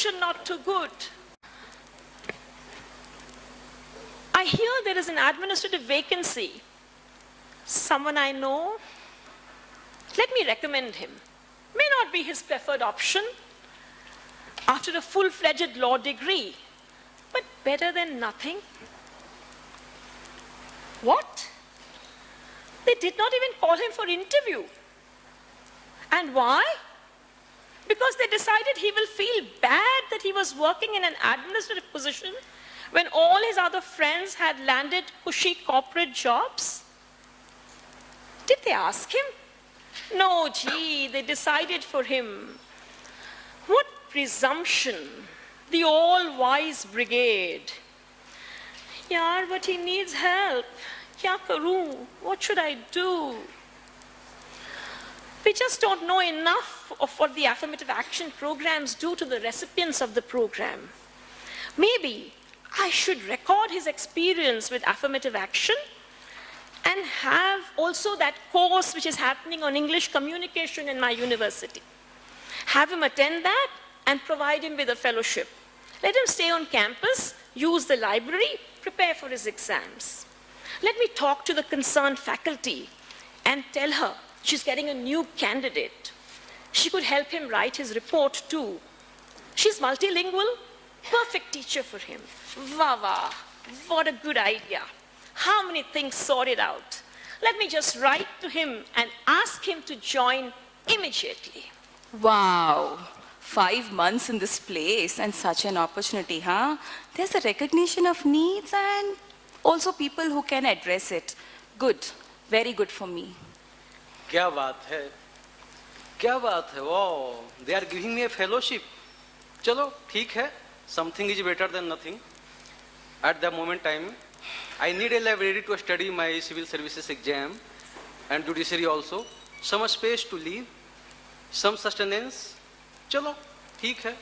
situation not too good. I hear there is an administrative vacancy. Someone I know? Let me recommend him. May not be his preferred option after a full-fledged law degree, but better than nothing. What? They did not even call him for interview. And why? Because they decided he will feel bad that he was working in an administrative position when all his other friends had landed cushy corporate jobs. Did they ask him? No, gee, they decided for him. What presumption. The all-wise brigade. Yaar, but he needs help. Kya karoon? What should I do? We just don't know enough of what the affirmative action programs do to the recipients of the program. Maybe I should record his experience with affirmative action and have also that course which is happening on English communication in my university. Have him attend that and provide him with a fellowship. Let him stay on campus, use the library, prepare for his exams. Let me talk to the concerned faculty and tell her she's getting a new candidate. She could help him write his report too. She's multilingual, perfect teacher for him. Wow, what a good idea. How many things sorted out. Let me just write to him and ask him to join immediately. Wow, 5 months in this place and such an opportunity, huh? There's a recognition of needs and also people who can address it. Good, very good for me. क्या बात है? क्या बात है? Wow, they are giving me a fellowship. चलो, ठीक है. Something is better than nothing. At the moment time, I need a library to study my civil services exam and judiciary also. Some space to live, some sustenance. चलो, ठीक है.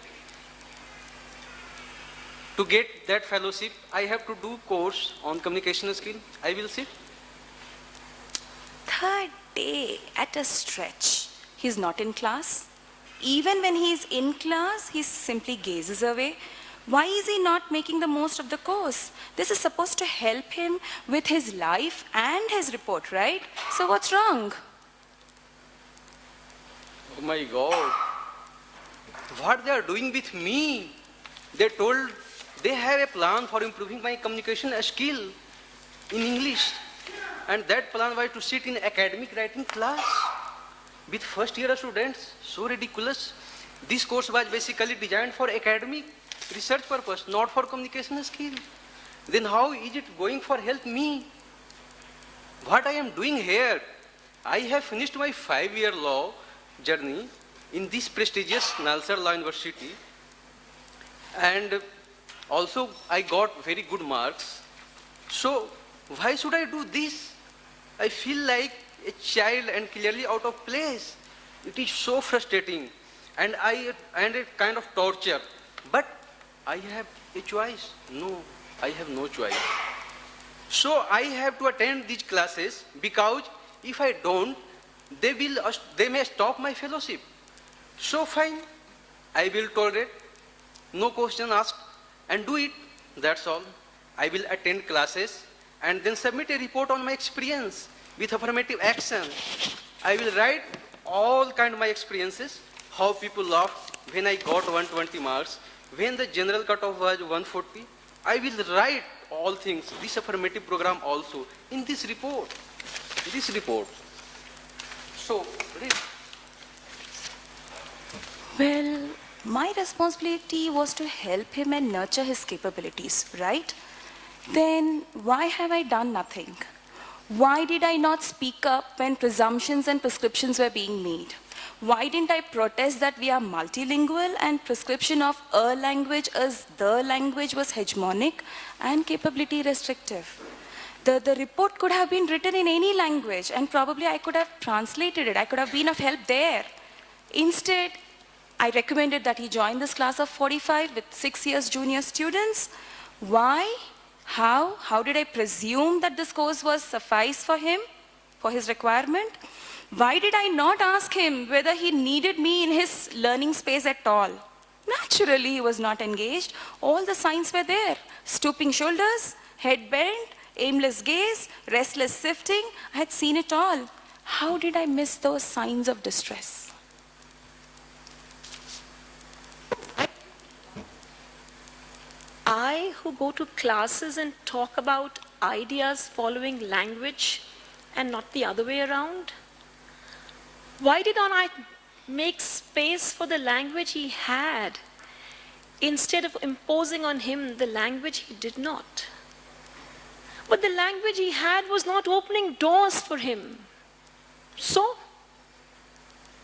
To get that fellowship, I have to do course on communication skill. I will sit. Third day at a stretch. He's not in class. Even when he is in class, he simply gazes away. Why is he not making the most of the course? This is supposed to help him with his life and his report, right? So what's wrong? Oh my God. What they are doing with me? They told they have a plan for improving my communication skill in English. And that plan was to sit in academic writing class with first year students. So ridiculous. This course was basically designed for academic research purpose, not for communication skill. Then how is it going for help me? What I am doing here? I have finished my 5-year law journey in this prestigious Nalsar Law University. And also I got very good marks. So why should I do this? I feel like a child and clearly out of place. It is so frustrating and a kind of torture. But I have a choice. No, I have no choice. So I have to attend these classes because if I don't, they may stop my fellowship. So fine, I will tolerate, no question asked, and do it. That's all. I will attend classes and then submit a report on my experience with affirmative action. I will write all kind of my experiences, how people laughed when I got 120 marks, when the general cutoff was 140. I will write all things, this affirmative program also, in this report. So, read. Well, my responsibility was to help him and nurture his capabilities, right? Then why have I done nothing? Why did I not speak up when presumptions and prescriptions were being made? Why didn't I protest that we are multilingual and prescription of a language as the language was hegemonic and capability restrictive? The report could have been written in any language and probably I could have translated it. I could have been of help there. Instead, I recommended that he join this class of 45 with 6 years junior students. Why? How? How did I presume that this course was suffice for him, for his requirement? Why did I not ask him whether he needed me in his learning space at all? Naturally, he was not engaged. All the signs were there. Stooping shoulders, head bent, aimless gaze, restless sifting. I had seen it all. How did I miss those signs of distress? I, who go to classes and talk about ideas following language and not the other way around? Why did not I make space for the language he had instead of imposing on him the language he did not? But the language he had was not opening doors for him. So,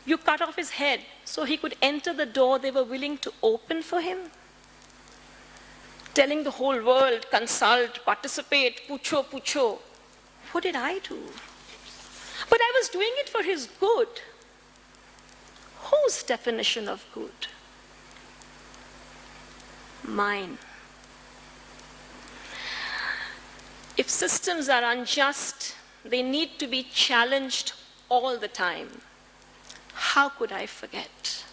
you cut off his head so he could enter the door they were willing to open for him? Telling the whole world, consult, participate, pucho, pucho. What did I do? But I was doing it for his good. Whose definition of good? Mine. If systems are unjust, they need to be challenged all the time. How could I forget?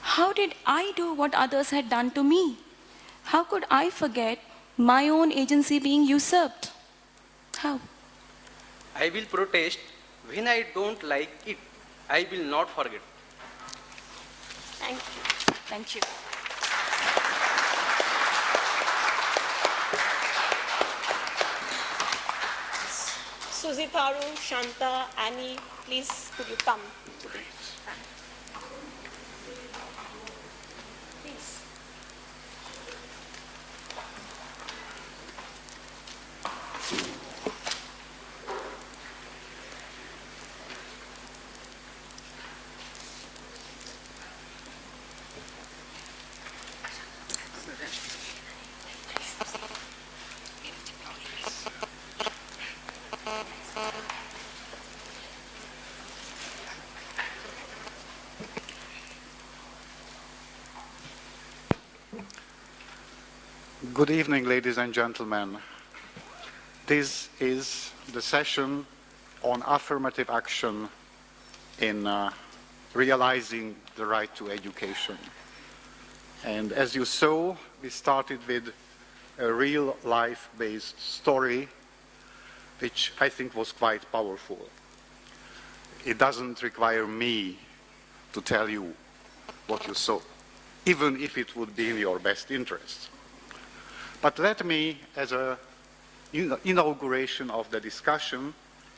How did I do what others had done to me? How could I forget my own agency being usurped? How? I will protest when I don't like it. I will not forget. Thank you. Thank you. Susie, Tharu, Shantha, Annie, please could you come to the please. Good evening, ladies and gentlemen. This is the session on affirmative action in realizing the right to education. And as you saw, we started with a real life-based story, which I think was quite powerful. It doesn't require me to tell you what you saw, even if it would be in your best interest. But let me, as an inauguration of the discussion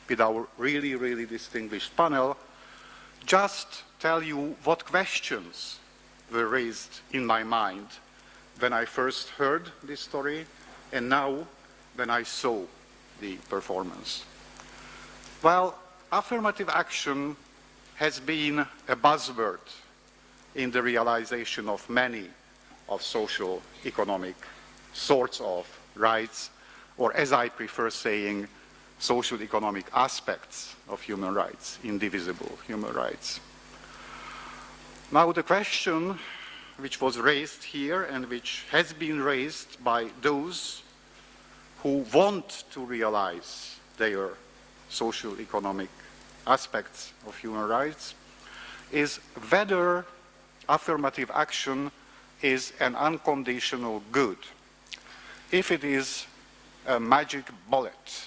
with our really, really distinguished panel, just tell you what questions were raised in my mind when I first heard this story and now when I saw the performance. Well, affirmative action has been a buzzword in the realization of many of socio-economic sorts of rights, or as I prefer saying, social economic aspects of human rights, indivisible human rights. Now the question which was raised here and which has been raised by those who want to realize their social economic aspects of human rights is whether affirmative action is an unconditional good. If it is a magic bullet,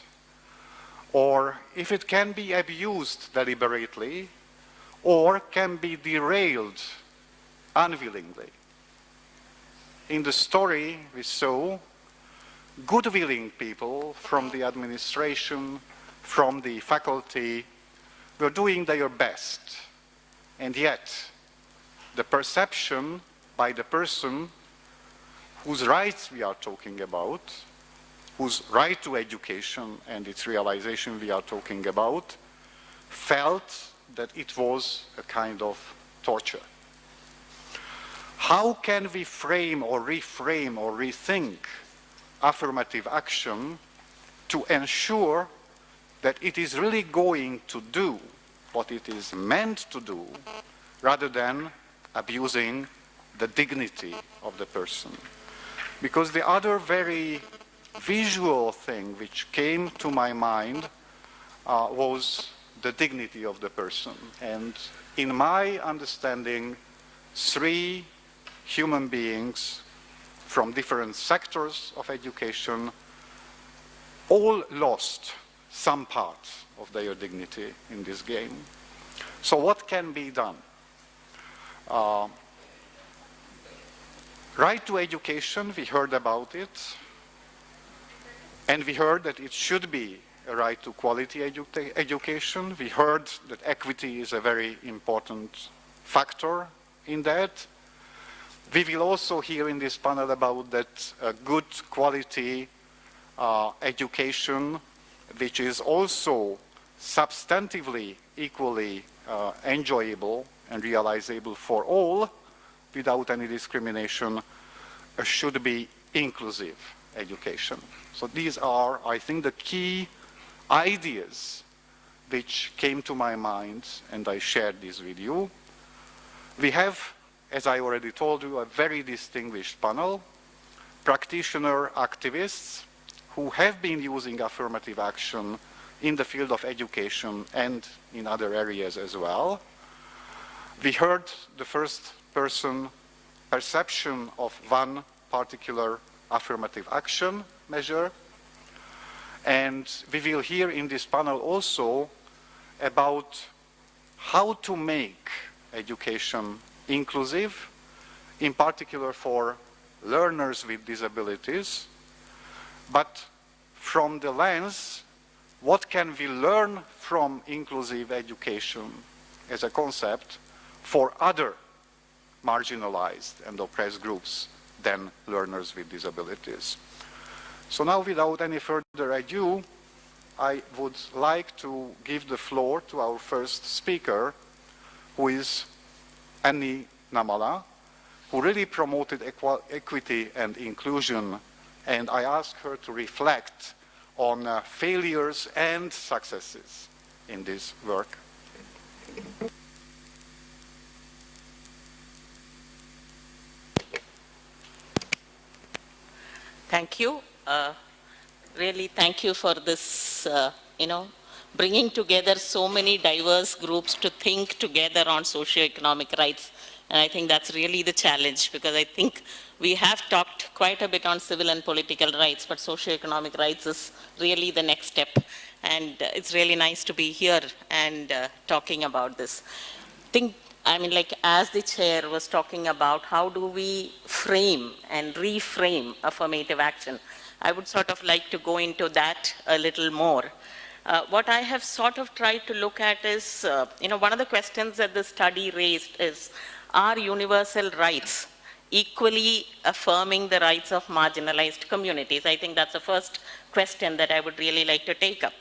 or if it can be abused deliberately, or can be derailed unwillingly. In the story we saw, good-willing people from the administration, from the faculty, were doing their best, and yet the perception by the person whose rights we are talking about, whose right to education and its realization we are talking about, felt that it was a kind of torture. How can we frame or reframe or rethink affirmative action to ensure that it is really going to do what it is meant to do, rather than abusing the dignity of the person? Because the other very visual thing which came to my mind was the dignity of the person. And in my understanding, three human beings from different sectors of education all lost some part of their dignity in this game. So what can be done? Right to education, we heard about it, and we heard that it should be a right to quality education. We heard that equity is a very important factor in that. We will also hear in this panel about that good quality education, which is also substantively equally enjoyable and realizable for all without any discrimination, should be inclusive education. So these are, I think, the key ideas which came to my mind, and I shared this with you. We have, as I already told you, a very distinguished panel, practitioner activists who have been using affirmative action in the field of education and in other areas as well. We heard the first person perception of one particular affirmative action measure, and we will hear in this panel also about how to make education inclusive, in particular for learners with disabilities, but from the lens, what can we learn from inclusive education as a concept for other marginalized and oppressed groups than learners with disabilities. So now, without any further ado, I would like to give the floor to our first speaker, who is Annie Namala, who really promoted equity and inclusion, and I asked her to reflect on failures and successes in this work. Thank you. Really, thank you for this, bringing together so many diverse groups to think together on socio-economic rights. And I think that's really the challenge, because I think we have talked quite a bit on civil and political rights, but socio-economic rights is really the next step. And it's really nice to be here and talking about this. As the chair was talking about how do we frame and reframe affirmative action, I would sort of like to go into that a little more. What I have sort of tried to look at is, one of the questions that the study raised is, are universal rights equally affirming the rights of marginalized communities? I think that's the first question that I would really like to take up.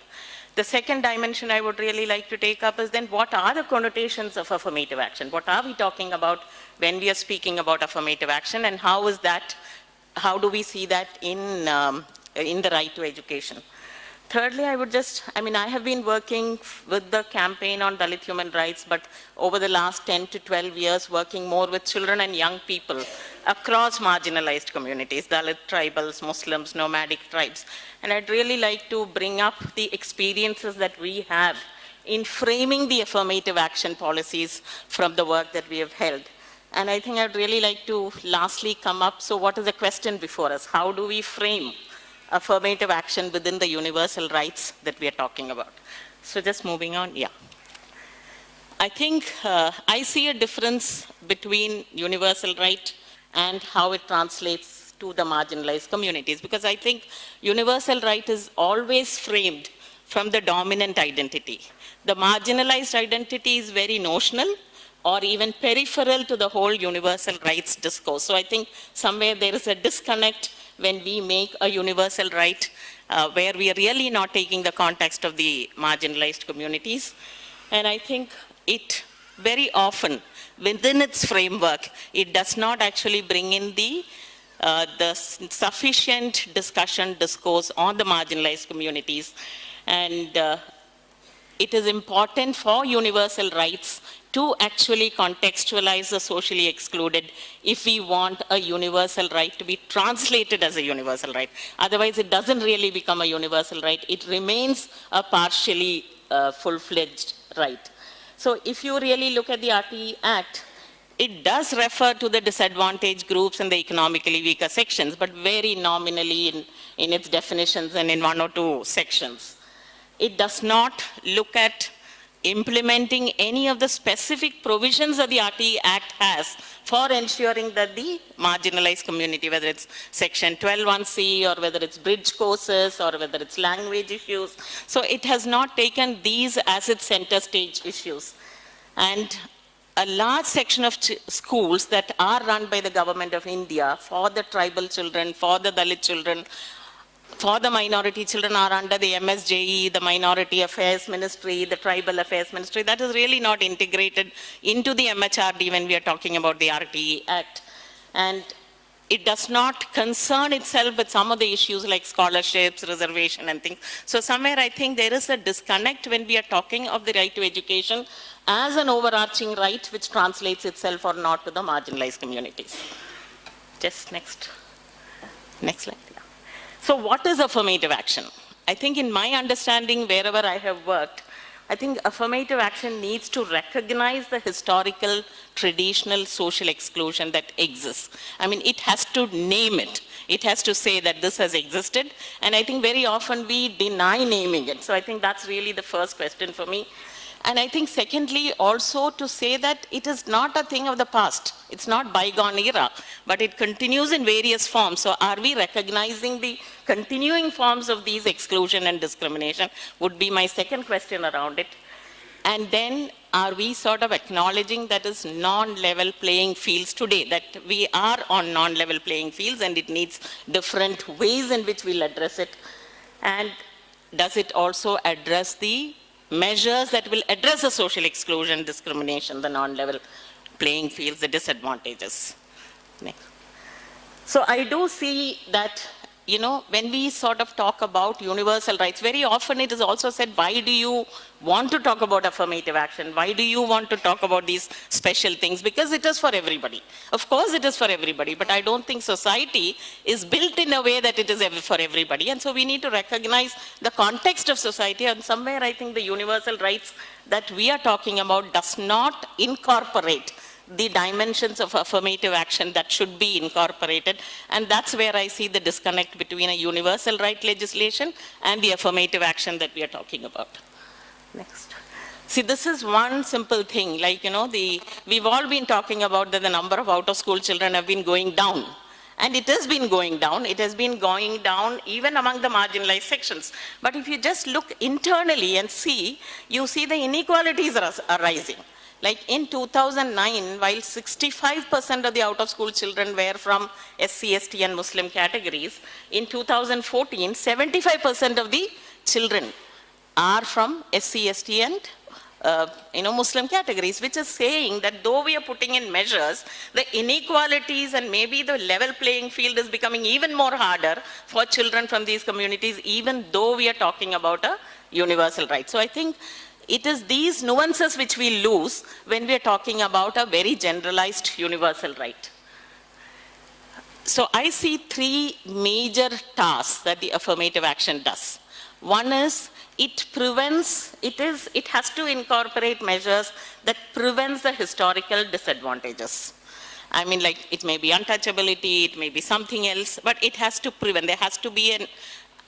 The second dimension I would really like to take up is then what are the connotations of affirmative action? What are we talking about when we are speaking about affirmative action, and how do we see that in the right to education? Thirdly, I have been working with the campaign on Dalit human rights, but over the last 10 to 12 years, working more with children and young people across marginalized communities, Dalit tribals, Muslims, nomadic tribes. And I'd really like to bring up the experiences that we have in framing the affirmative action policies from the work that we have held. And I think I'd really like to lastly come up, so what is the question before us? How do we frame affirmative action within the universal rights that we are talking about? So just moving on, yeah. I think I see a difference between universal right and how it translates to the marginalized communities, because I think universal right is always framed from the dominant identity. The marginalized identity is very notional or even peripheral to the whole universal rights discourse. So I think somewhere there is a disconnect when we make a universal right where we are really not taking the context of the marginalized communities. And I think it very often, within its framework, it does not actually bring in the sufficient discourse on the marginalized communities. And it is important for universal rights to actually contextualize the socially excluded if we want a universal right to be translated as a universal right. Otherwise, it doesn't really become a universal right. It remains a partially full-fledged right. So if you really look at the RTE Act, it does refer to the disadvantaged groups and the economically weaker sections, but very nominally in its definitions and in one or two sections. It does not look at implementing any of the specific provisions that the RTE Act has for ensuring that the marginalized community, whether it's section 12(1)(c) or whether it's bridge courses or whether it's language issues. So it has not taken these as its center stage issues. And a large section of schools that are run by the government of India for the tribal children, for the Dalit children, for the minority children are under the MSJE, the Minority Affairs Ministry, the Tribal Affairs Ministry. That is really not integrated into the MHRD when we are talking about the RTE Act. And it does not concern itself with some of the issues like scholarships, reservation and things. So somewhere I think there is a disconnect when we are talking of the right to education as an overarching right which translates itself or not to the marginalized communities. Just next slide. So what is affirmative action? I think in my understanding, wherever I have worked, I think affirmative action needs to recognize the historical, traditional social exclusion that exists. I mean, it has to name it. It has to say that this has existed. And I think very often we deny naming it. So I think that's really the first question for me. And I think secondly, also to say that it is not a thing of the past. It's not bygone era, but it continues in various forms. So are we recognizing the continuing forms of these exclusion and discrimination would be my second question around it. And then are we sort of acknowledging that is non-level playing fields today, that we are on non-level playing fields and it needs different ways in which we'll address it. And does it also address the measures that will address the social exclusion, discrimination, the non-level playing fields, the disadvantages. Next. So I do see that, you know, when we sort of talk about universal rights, very often it is also said, why do you want to talk about affirmative action? Why do you want to talk about these special things? Because it is for everybody. Of course it is for everybody, but I don't think society is built in a way that it is for everybody. And so we need to recognize the context of society, and somewhere I think the universal rights that we are talking about does not incorporate the dimensions of affirmative action that should be incorporated. And that's where I see the disconnect between a universal right legislation and the affirmative action that we are talking about. Next. See, this is one simple thing, like, you know, we've all been talking about that the number of out-of-school children have been going down. And it has been going down. It has been going down even among the marginalized sections. But if you just look internally and see, you see the inequalities are rising. Like in 2009, while 65% of the out-of-school children were from SC, ST and Muslim categories, in 2014, 75% of the children are from SC, ST and Muslim categories, which is saying that though we are putting in measures, the inequalities and maybe the level playing field is becoming even more harder for children from these communities, even though we are talking about a universal right. So I think it is these nuances which we lose when we are talking about a very generalized universal right. So I see three major tasks that the affirmative action does. One is it has to incorporate measures that prevents the historical disadvantages. I mean, like, it may be untouchability, it may be something else, but it has to prevent. There has to be an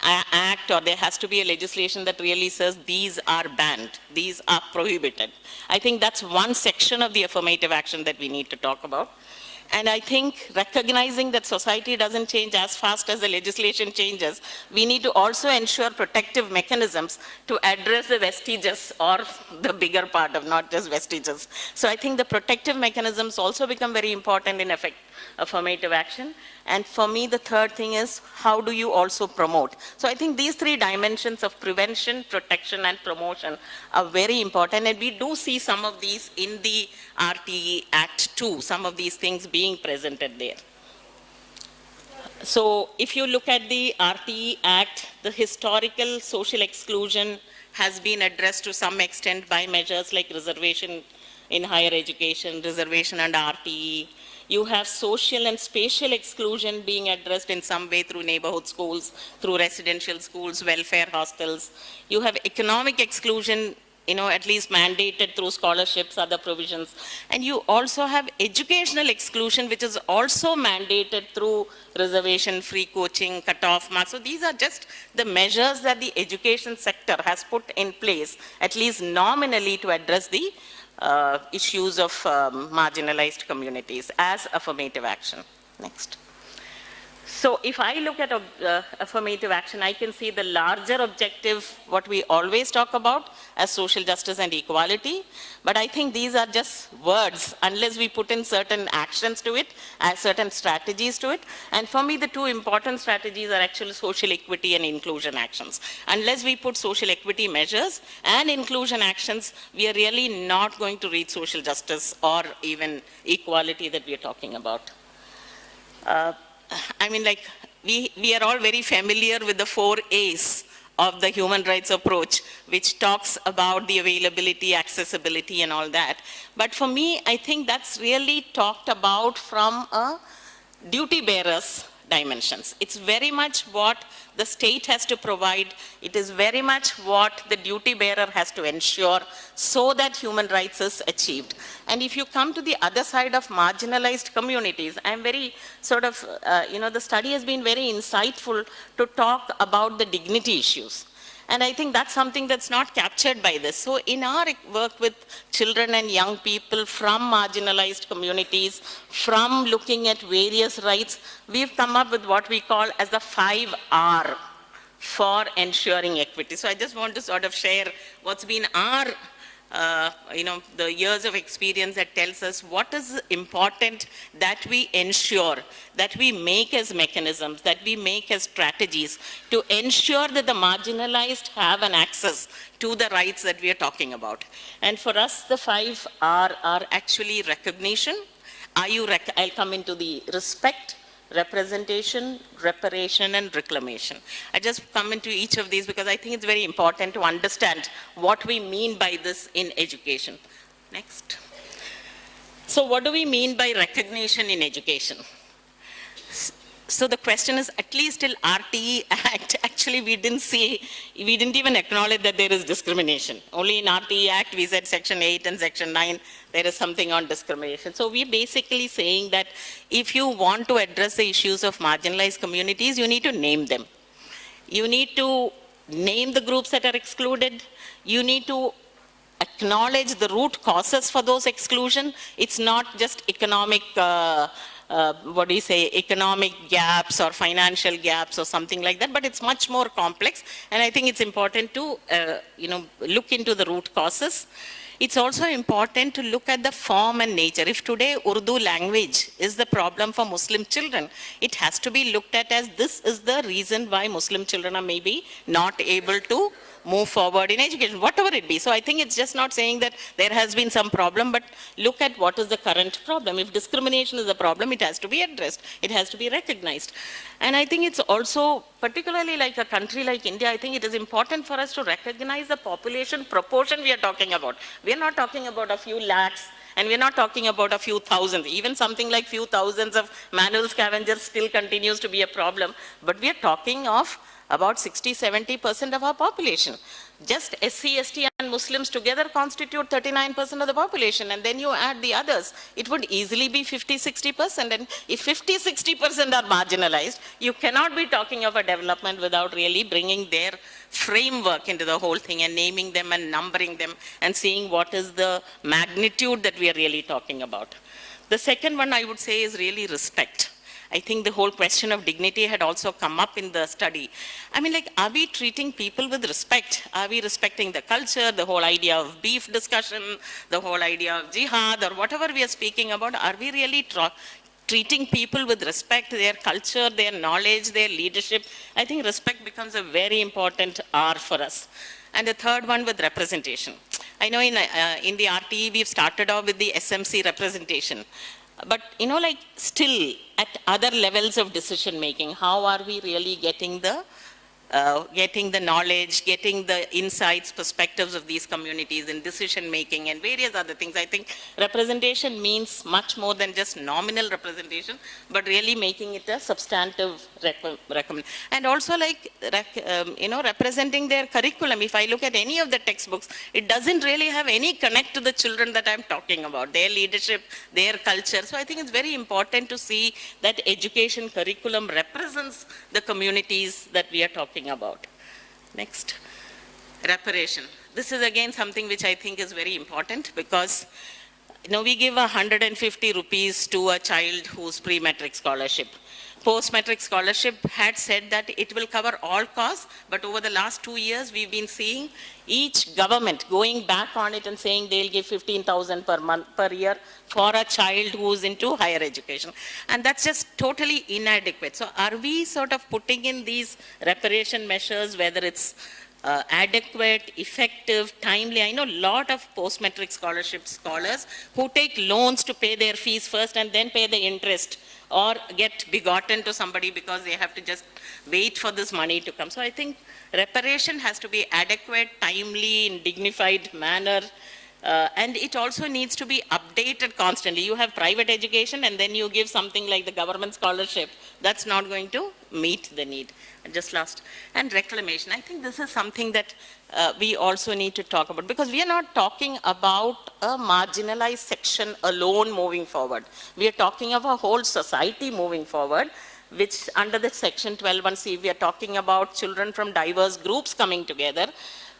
act or there has to be a legislation that really says these are banned, these are prohibited. I think that's one section of the affirmative action that we need to talk about. And I think recognizing that society doesn't change as fast as the legislation changes, we need to also ensure protective mechanisms to address the vestiges or the bigger part of not just vestiges. So I think the protective mechanisms also become very important in affirmative action. And for me, the third thing is, how do you also promote? So I think these three dimensions of prevention, protection, and promotion are very important. And we do see some of these in the RTE Act too, some of these things being presented there. So if you look at the RTE Act, the historical social exclusion has been addressed to some extent by measures like reservation in higher education, reservation under RTE. You have social and spatial exclusion being addressed in some way through neighborhood schools, through residential schools, welfare hostels. You have economic exclusion at least mandated through scholarships, other provisions. And you also have educational exclusion, which is also mandated through reservation, free coaching, cut-off marks. So these are just the measures that the education sector has put in place, at least nominally, to address the issues of marginalized communities as affirmative action. Next. So if I look at affirmative action, I can see the larger objective, what we always talk about as social justice and equality. But I think these are just words unless we put in certain actions to it, certain strategies to it. And for me, the two important strategies are actually social equity and inclusion actions. Unless we put social equity measures and inclusion actions, we are really not going to reach social justice or even equality that we are talking about. I mean, like, we are all very familiar with the 4 A's of the human rights approach, which talks about the availability, accessibility, and all that. But for me, I think that's really talked about from a duty bearer's dimensions. It's very much what the state has to provide. It is very much what the duty bearer has to ensure so that human rights is achieved. And if you come to the other side of marginalized communities, I'm very sort of, the study has been very insightful to talk about the dignity issues. And I think that's something that's not captured by this. So in our work with children and young people from marginalized communities, from looking at various rights, we've come up with what we call as the 5R for ensuring equity. So I just want to sort of share what's been our the years of experience that tells us what is important that we ensure, that we make as mechanisms, that we make as strategies to ensure that the marginalized have an access to the rights that we are talking about. And for us, the 5R are actually recognition. I'll come into the respect, representation, reparation, and reclamation. I just come into each of these because I think it's very important to understand what we mean by this in education. Next. So what do we mean by recognition in education? So the question is, at least till RTE Act, actually we didn't even acknowledge that there is discrimination. Only in RTE Act we said Section 8 and Section 9, there is something on discrimination. So we're basically saying that if you want to address the issues of marginalized communities, you need to name them. You need to name the groups that are excluded. You need to acknowledge the root causes for those exclusion. It's not just economic economic gaps or financial gaps or something like that, but it's much more complex. And I think it's important to, look into the root causes. It's also important to look at the form and nature. If today Urdu language is the problem for Muslim children, it has to be looked at as this is the reason why Muslim children are maybe not able to move forward in education, whatever it be. So I think it's just not saying that there has been some problem, but look at what is the current problem. If discrimination is a problem, it has to be addressed. It has to be recognized. And I think it's also, particularly like a country like India, I think it is important for us to recognize the population proportion we are talking about. We are not talking about a few lakhs, and we're not talking about a few thousands. Even something like few thousands of manual scavengers still continues to be a problem. But we are talking of about 60-70% of our population. Just SC, ST and Muslims together constitute 39% of the population, and then you add the others, it would easily be 50-60%. And if 50-60% are marginalized, you cannot be talking of a development without really bringing their framework into the whole thing and naming them and numbering them and seeing what is the magnitude that we are really talking about. The second one I would say is really respect. I think the whole question of dignity had also come up in the study. I mean, like, are we treating people with respect? Are we respecting the culture, the whole idea of beef discussion, the whole idea of jihad, or whatever we are speaking about? Are we really treating people with respect, their culture, their knowledge, their leadership? I think respect becomes a very important R for us. And the third one with representation. I know in the RTE, we've started off with the SMC representation. But, still at other levels of decision making, how are we really getting the getting the knowledge, getting the insights, perspectives of these communities in decision making and various other things. I think representation means much more than just nominal representation, but really making it a substantive recommend. And also like, representing their curriculum. If I look at any of the textbooks, it doesn't really have any connect to the children that I'm talking about, their leadership, their culture. So I think it's very important to see that education curriculum represents the communities that we are talking about. Next, reparation. This is again something which I think is very important because we give 150 rupees to a child who's pre-metric scholarship. Post-metric scholarship had said that it will cover all costs, but over the last 2 years, we've been seeing each government going back on it and saying they'll give 15,000 per month, per year for a child who's into higher education. And that's just totally inadequate. So are we sort of putting in these reparation measures, whether it's adequate, effective, timely? I know a lot of post-metric scholarship scholars who take loans to pay their fees first and then pay the interest, or get begotten to somebody because they have to just wait for this money to come. So I think reparation has to be adequate, timely, in dignified manner, and it also needs to be updated constantly. You have private education and then you give something like the government scholarship. That's not going to meet the need. And just last, and reclamation. I think this is something that we also need to talk about, because we are not talking about a marginalized section alone moving forward. We are talking of a whole society moving forward, which under the section 12(1)(c), we are talking about children from diverse groups coming together.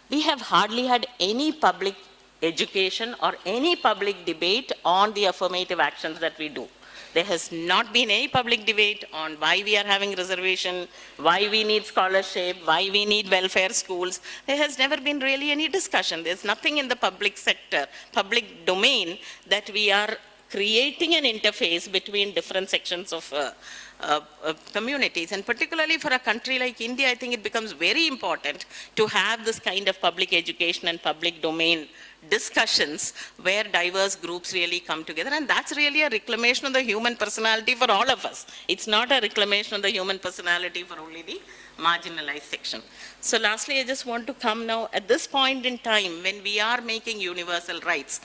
We have hardly had any public education or any public debate on the affirmative actions that we do. There has not been any public debate on why we are having reservation, why we need scholarship, why we need welfare schools. There has never been really any discussion. There's nothing in the public sector, public domain, that we are creating an interface between different sections of communities. And particularly for a country like India, I think it becomes very important to have this kind of public education and public domain discussions where diverse groups really come together. And that's really a reclamation of the human personality for all of us. It's not a reclamation of the human personality for only the marginalized section. So lastly, I just want to come now at this point in time when we are making universal rights,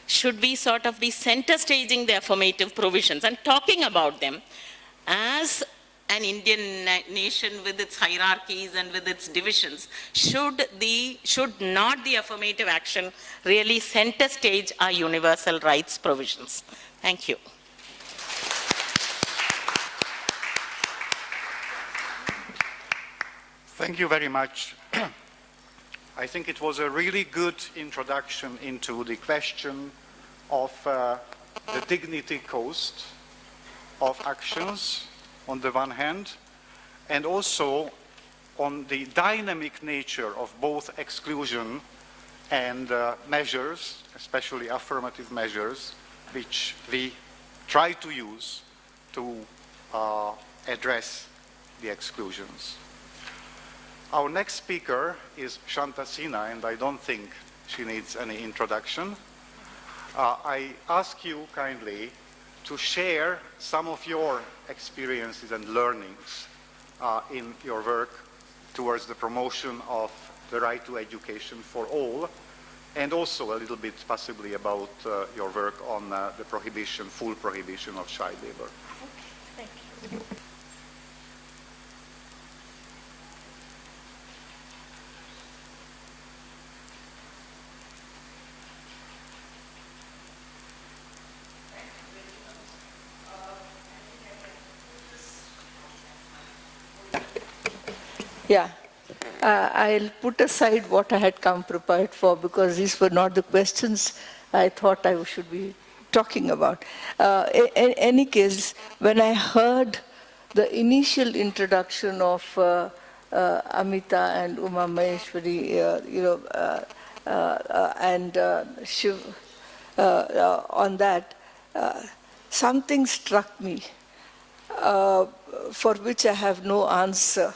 should we sort of be center staging the affirmative provisions and talking about them as an Indian nation with its hierarchies and with its divisions? Should not the affirmative action really center stage our universal rights provisions? Thank you. Thank you very much. I think it was a really good introduction into the question of the dignity cost of actions on the one hand, and also on the dynamic nature of both exclusion and measures, especially affirmative measures, which we try to use to address the exclusions. Our next speaker is Shantha, and I don't think she needs any introduction. I ask you kindly to share some of your experiences and learnings in your work towards the promotion of the right to education for all, and also a little bit possibly about your work on the prohibition, full prohibition of child labor. Okay, thank you. Yeah, I'll put aside what I had come prepared for, because these were not the questions I thought I should be talking about. In any case, when I heard the initial introduction of Amita and Maheshwari, and Shiv on that, something struck me for which I have no answer.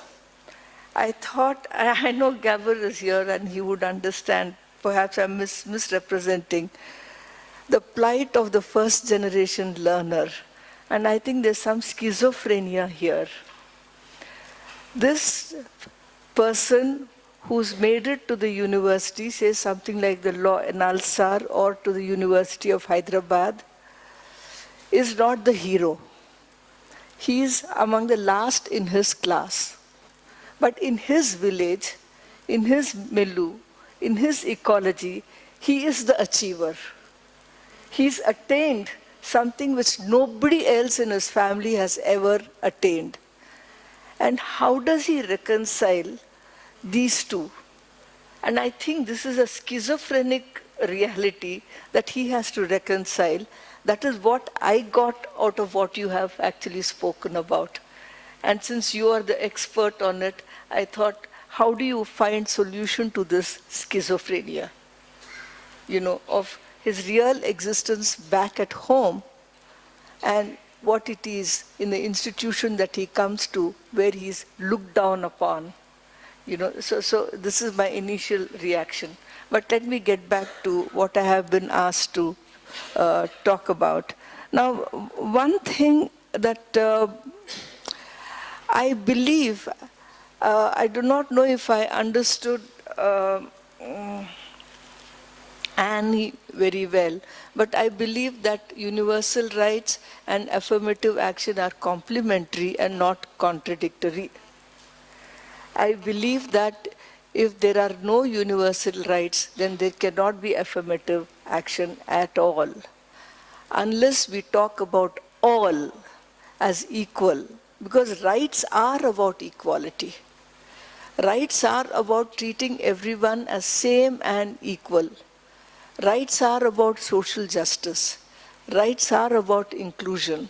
I thought, I know Gabor is here and he would understand, perhaps I'm misrepresenting the plight of the first generation learner. And I think there's some schizophrenia here. This person who's made it to the university, say something like the law in Nalsar or to the University of Hyderabad, is not the hero. He is among the last in his class. But in his village, in his milieu, in his ecology, he is the achiever. He's attained something which nobody else in his family has ever attained. And how does he reconcile these two? And I think this is a schizophrenic reality that he has to reconcile. That is what I got out of what you have actually spoken about. And since you are the expert on it, I thought, how do you find solution to this schizophrenia? You know, of his real existence back at home and what it is in the institution that he comes to where he's looked down upon. You know, so this is my initial reaction. But let me get back to what I have been asked to talk about. Now, one thing that I believe, I do not know if I understood Annie very well, but I believe that universal rights and affirmative action are complementary and not contradictory. I believe that if there are no universal rights, then there cannot be affirmative action at all, unless we talk about all as equal, because rights are about equality. Rights are about treating everyone as same and equal. Rights are about social justice. Rights are about inclusion.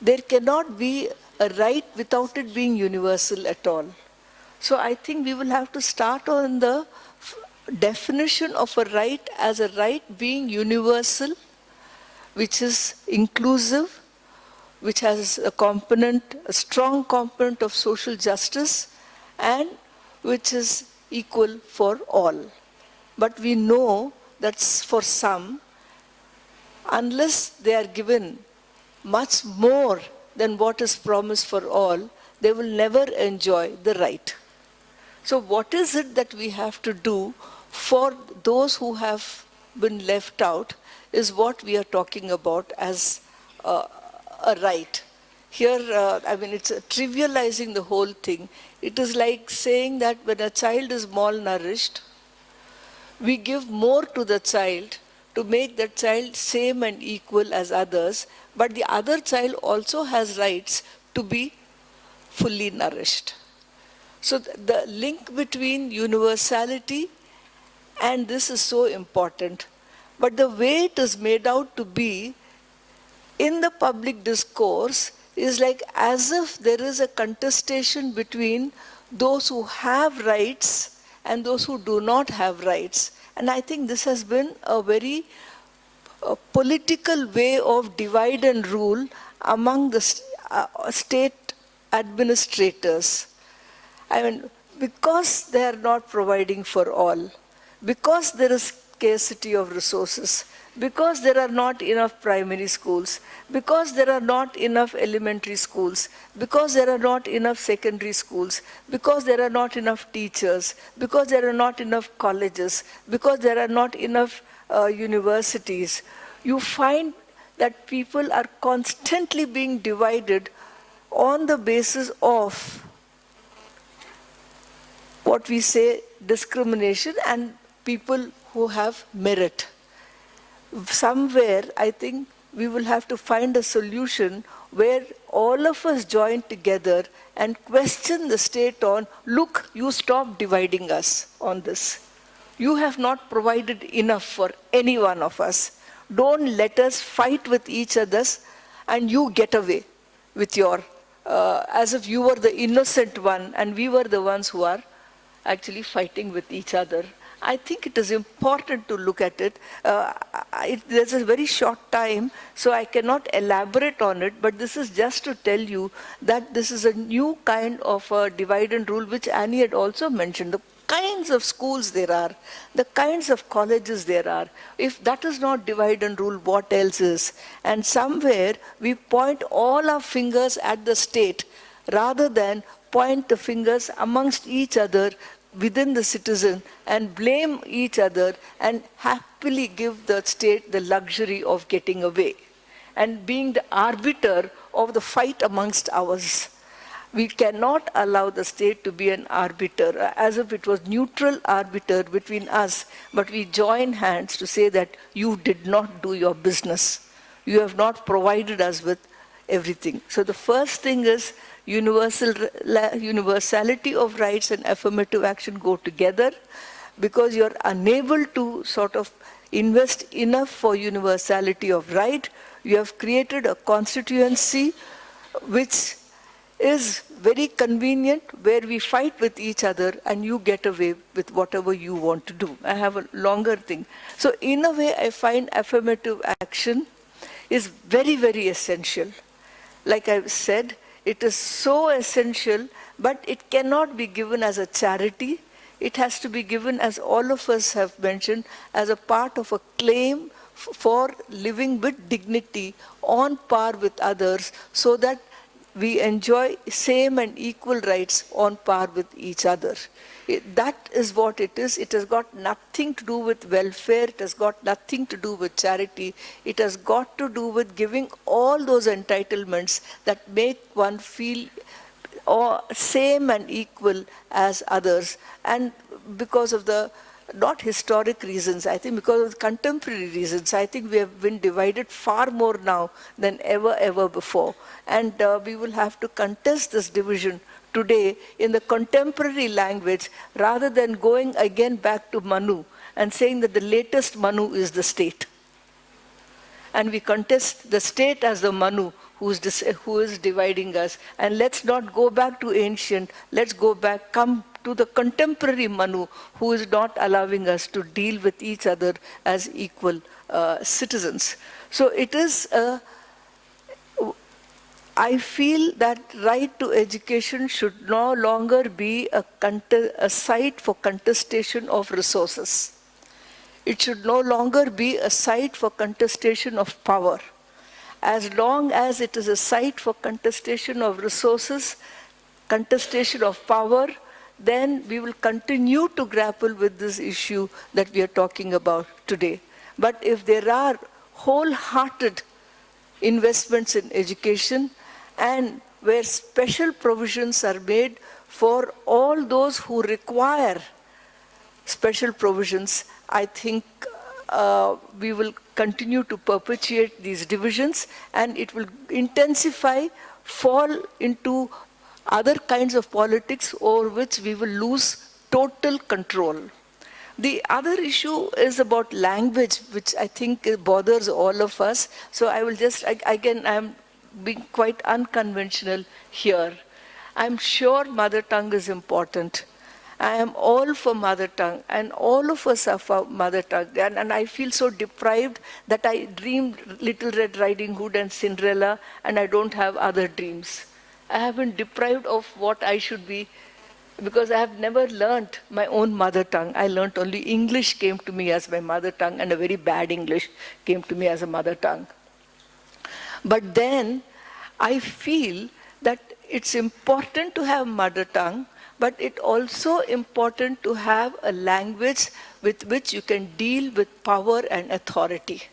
There cannot be a right without it being universal at all. So I think we will have to start on the definition of a right as a right being universal, which is inclusive, which has a component, a strong component of social justice, and which is equal for all. But we know that for some, unless they are given much more than what is promised for all, they will never enjoy the right. So what is it that we have to do for those who have been left out is what we are talking about as a right. Here, I mean, it's trivializing the whole thing. It is like saying that when a child is malnourished, we give more to the child to make that child same and equal as others, but the other child also has rights to be fully nourished. So the link between universality and this is so important. But the way it is made out to be in the public discourse is like as if there is a contestation between those who have rights and those who do not have rights. And I think this has been a very political way of divide and rule among the state administrators. I mean, because they are not providing for all, because there is scarcity of resources, because there are not enough primary schools, because there are not enough elementary schools, because there are not enough secondary schools, because there are not enough teachers, because there are not enough colleges, because there are not enough universities, you find that people are constantly being divided on the basis of what we say discrimination and people who have merit. Somewhere, I think we will have to find a solution where all of us join together and question the state on, look, you stop dividing us on this. You have not provided enough for any one of us. Don't let us fight with each other and you get away with your, as if you were the innocent one and we were the ones who are actually fighting with each other. I think it is important to look at it. There's a very short time, so I cannot elaborate on it, but this is just to tell you that this is a new kind of divide and rule, which Annie had also mentioned. The kinds of schools there are, the kinds of colleges there are. If that is not divide and rule, what else is? And somewhere we point all our fingers at the state rather than point the fingers amongst each other within the citizen and blame each other and happily give the state the luxury of getting away and being the arbiter of the fight amongst ours. We cannot allow the state to be an arbiter, as if it was neutral arbiter between us, but we join hands to say that you did not do your business. You have not provided us with everything. So the first thing is universality of rights and affirmative action go together, because you're unable to sort of invest enough for universality of right. You have created a constituency which is very convenient, where we fight with each other and you get away with whatever you want to do. I have a longer thing. So in a way, I find affirmative action is very, very essential. Like I've said, it is so essential, but it cannot be given as a charity. It has to be given, as all of us have mentioned, as a part of a claim for living with dignity on par with others, so that we enjoy same and equal rights on par with each other. That is what it is. It has got nothing to do with welfare. It has got nothing to do with charity. It has got to do with giving all those entitlements that make one feel same and equal as others. And because of the, not historic reasons, I think because of contemporary reasons, I think we have been divided far more now than ever before. And we will have to contest this division today in the contemporary language, rather than going again back to Manu and saying that the latest Manu is the state. And we contest the state as the Manu who is dividing us. And let's not go back to ancient, let's go back, come to the contemporary Manu who is not allowing us to deal with each other as equal citizens. So it is I feel that right to education should no longer be a site for contestation of resources. It should no longer be a site for contestation of power. As long as it is a site for contestation of resources, contestation of power, then we will continue to grapple with this issue that we are talking about today. But if there are wholehearted investments in education, and where special provisions are made for all those who require special provisions, I think we will continue to perpetuate these divisions, and it will intensify, fall into other kinds of politics over which we will lose total control. The other issue is about language, which I think bothers all of us. So I will just, again, I'm being quite unconventional here. I'm sure mother tongue is important. I am all for mother tongue, and all of us are for mother tongue. And I feel so deprived that I dreamed Little Red Riding Hood and Cinderella, and I don't have other dreams. I have been deprived of what I should be, because I have never learnt my own mother tongue. I learnt only English came to me as my mother tongue, and a very bad English came to me as a mother tongue. But then I feel that it's important to have mother tongue, but it's also important to have a language with which you can deal with power and authority.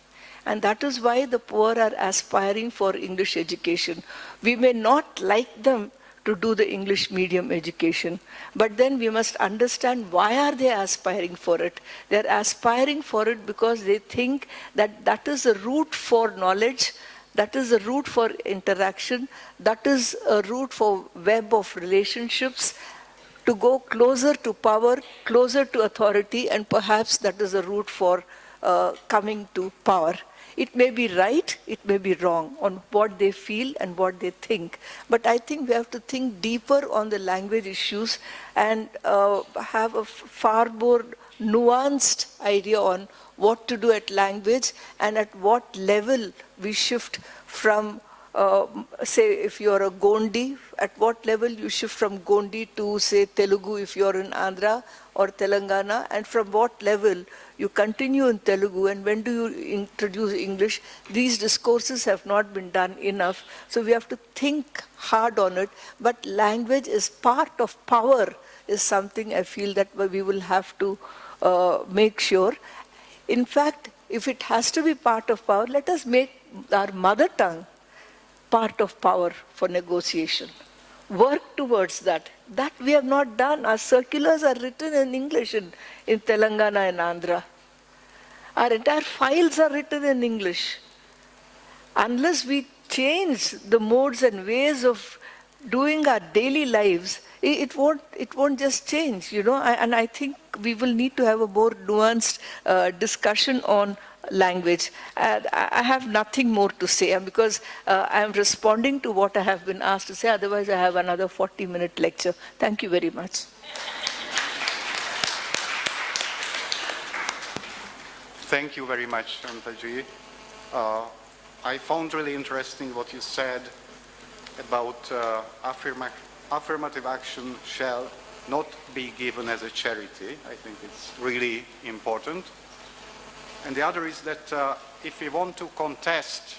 And that is why the poor are aspiring for English education. We may not like them to do the English medium education, but then we must understand why are they aspiring for it. They're aspiring for it because they think that that is a route for knowledge, that is a route for interaction, that is a route for web of relationships, to go closer to power, closer to authority, and perhaps that is a route for coming to power. It may be right, it may be wrong on what they feel and what they think. But I think we have to think deeper on the language issues and have a far more nuanced idea on what to do at language and at what level we shift from say if you're a Gondi, at what level you shift from Gondi to say Telugu if you're in Andhra or Telangana, and from what level you continue in Telugu and when do you introduce English. These discourses have not been done enough, so we have to think hard on it. But language is part of power, is something I feel that we will have to make sure. In fact, if it has to be part of power, let us make our mother tongue part of power for negotiation. Work towards that. That we have not done. Our circulars are written in English in Telangana and Andhra. Our entire files are written in English. Unless we change the modes and ways of doing our daily lives, it won't just change, you know. And I think we will need to have a more nuanced discussion on language. I have nothing more to say because I am responding to what I have been asked to say. Otherwise, I have another 40-minute lecture. Thank you very much. Thank you very much, Shantha-ji. I found really interesting what you said about affirmative action shall not be given as a charity. I think it's really important. And the other is that if we want to contest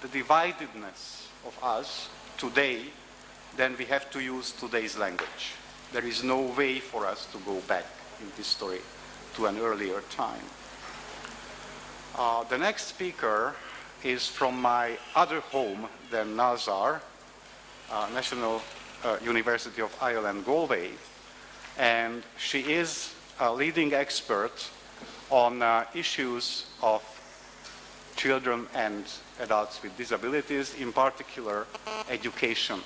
the dividedness of us today, then we have to use today's language. There is no way for us to go back in history to an earlier time. The next speaker is from my other home than Nazar, National University of Ireland, Galway, and she is a leading expert on issues of children and adults with disabilities, in particular education.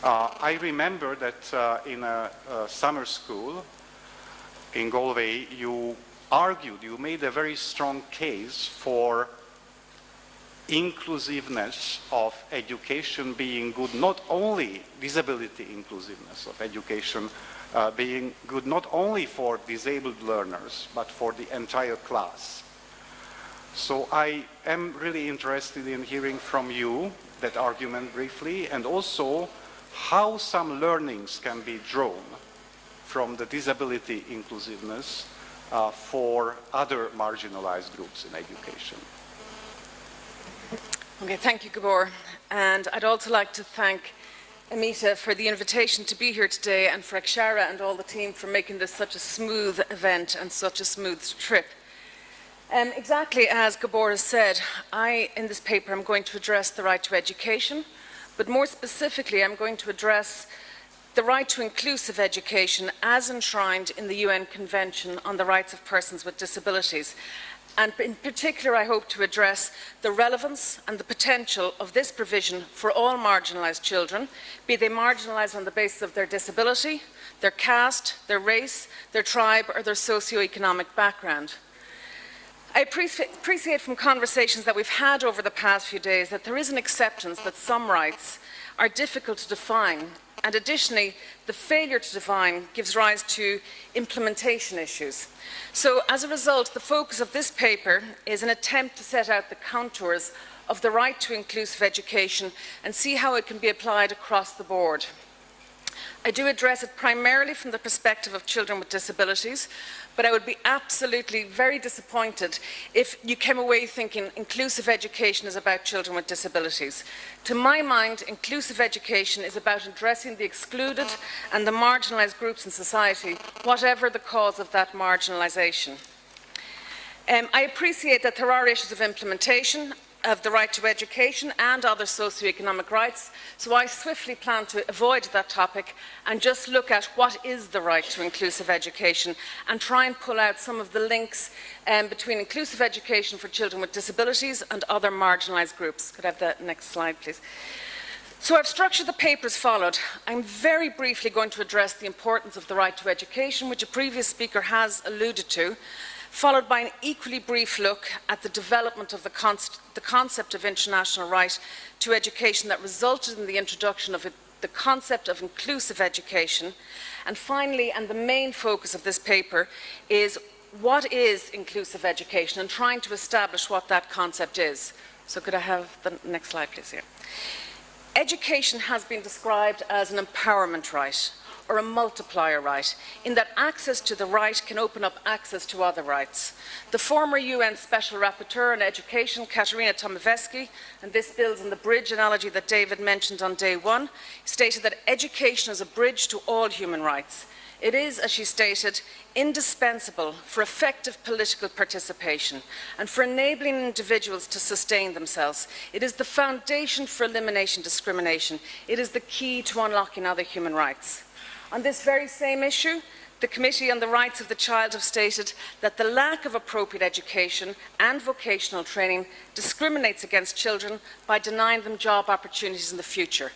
I remember that in a summer school in Galway, you made a very strong case for inclusiveness of education being good, not only disability inclusiveness of education being good not only for disabled learners, but for the entire class. So I am really interested in hearing from you that argument briefly, and also how some learnings can be drawn from the disability inclusiveness for other marginalized groups in education. Okay, thank you, Gabor. And I'd also like to thank Amita for the invitation to be here today, and for Akshara and all the team for making this such a smooth event and such a smooth trip. Exactly as Gabor has said, in this paper, I'm going to address the right to education, but more specifically, I'm going to address the right to inclusive education as enshrined in the UN Convention on the Rights of Persons with Disabilities. And in particular, I hope to address the relevance and the potential of this provision for all marginalised children, be they marginalised on the basis of their disability, their caste, their race, their tribe, or their socio-economic background. I appreciate from conversations that we've had over the past few days that there is an acceptance that some rights are difficult to define, and additionally, the failure to define gives rise to implementation issues. So as a result, the focus of this paper is an attempt to set out the contours of the right to inclusive education and see how it can be applied across the board. I do address it primarily from the perspective of children with disabilities, but I would be absolutely very disappointed if you came away thinking inclusive education is about children with disabilities. To my mind, inclusive education is about addressing the excluded and the marginalised groups in society, whatever the cause of that marginalisation. I appreciate that there are issues of implementation of the right to education and other socio-economic rights, so I swiftly plan to avoid that topic and just look at what is the right to inclusive education and try and pull out some of the links between inclusive education for children with disabilities and other marginalised groups. Could I have the next slide, please? So I've structured the paper as followed. I'm very briefly going to address the importance of the right to education, which a previous speaker has alluded to, followed by an equally brief look at the development of the concept of international right to education that resulted in the introduction of the concept of inclusive education. And finally, and the main focus of this paper, is what is inclusive education and trying to establish what that concept is. So could I have the next slide, please, here? Education has been described as an empowerment right, or a multiplier right, in that access to the right can open up access to other rights. The former UN Special Rapporteur on Education, Katarina Tomaveski, and this builds on the bridge analogy that David mentioned on day one, stated that education is a bridge to all human rights. It is, as she stated, indispensable for effective political participation and for enabling individuals to sustain themselves. It is the foundation for eliminating discrimination. It is the key to unlocking other human rights. On this very same issue, the Committee on the Rights of the Child have stated that the lack of appropriate education and vocational training discriminates against children by denying them job opportunities in the future.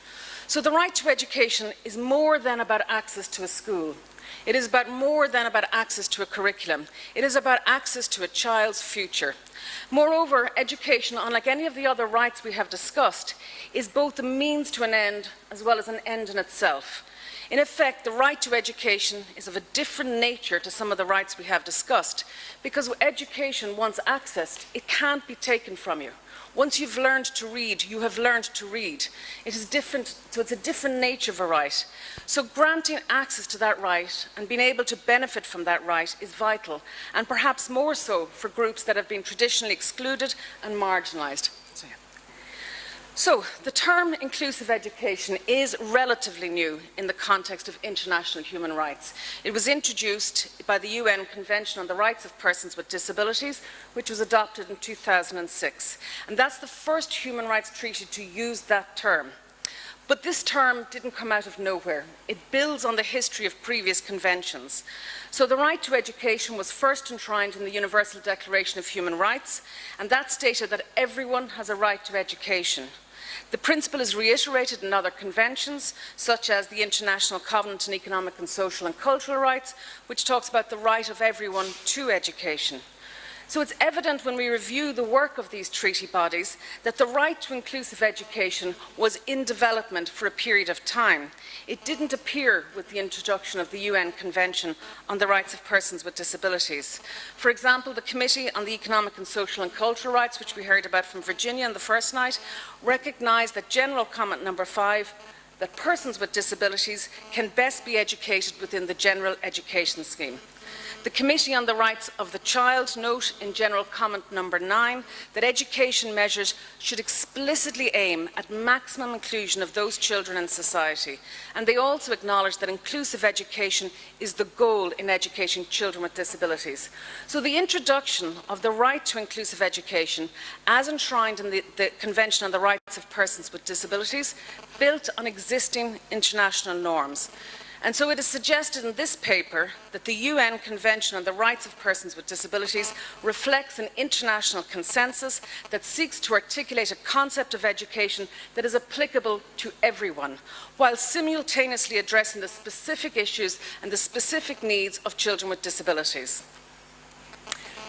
So the right to education is more than about access to a school. It is about more than about access to a curriculum. It is about access to a child's future. Moreover, education, unlike any of the other rights we have discussed, is both a means to an end as well as an end in itself. In effect, the right to education is of a different nature to some of the rights we have discussed, because education, once accessed, it can't be taken from you. Once you've learned to read, you have learned to read. It is different, so it's a different nature of a right. So granting access to that right and being able to benefit from that right is vital, and perhaps more so for groups that have been traditionally excluded and marginalised. So, the term inclusive education is relatively new in the context of international human rights. It was introduced by the UN Convention on the Rights of Persons with Disabilities, which was adopted in 2006. And that's the first human rights treaty to use that term. But this term didn't come out of nowhere. It builds on the history of previous conventions. So the right to education was first enshrined in the Universal Declaration of Human Rights, and that stated that everyone has a right to education. The principle is reiterated in other conventions, such as the International Covenant on Economic and Social and Cultural Rights, which talks about the right of everyone to education. So it's evident when we review the work of these treaty bodies that the right to inclusive education was in development for a period of time. It didn't appear with the introduction of the UN Convention on the Rights of Persons with Disabilities. For example, the Committee on the Economic and Social and Cultural Rights, which we heard about from Virginia on the first night, recognised that General Comment number 5, that persons with disabilities can best be educated within the general education scheme. The Committee on the Rights of the Child note in General Comment number 9 that education measures should explicitly aim at maximum inclusion of those children in society. And they also acknowledge that inclusive education is the goal in educating children with disabilities. So the introduction of the right to inclusive education, as enshrined in the Convention on the Rights of Persons with Disabilities, built on existing international norms. And so it is suggested in this paper that the UN Convention on the Rights of Persons with Disabilities reflects an international consensus that seeks to articulate a concept of education that is applicable to everyone, while simultaneously addressing the specific issues and the specific needs of children with disabilities.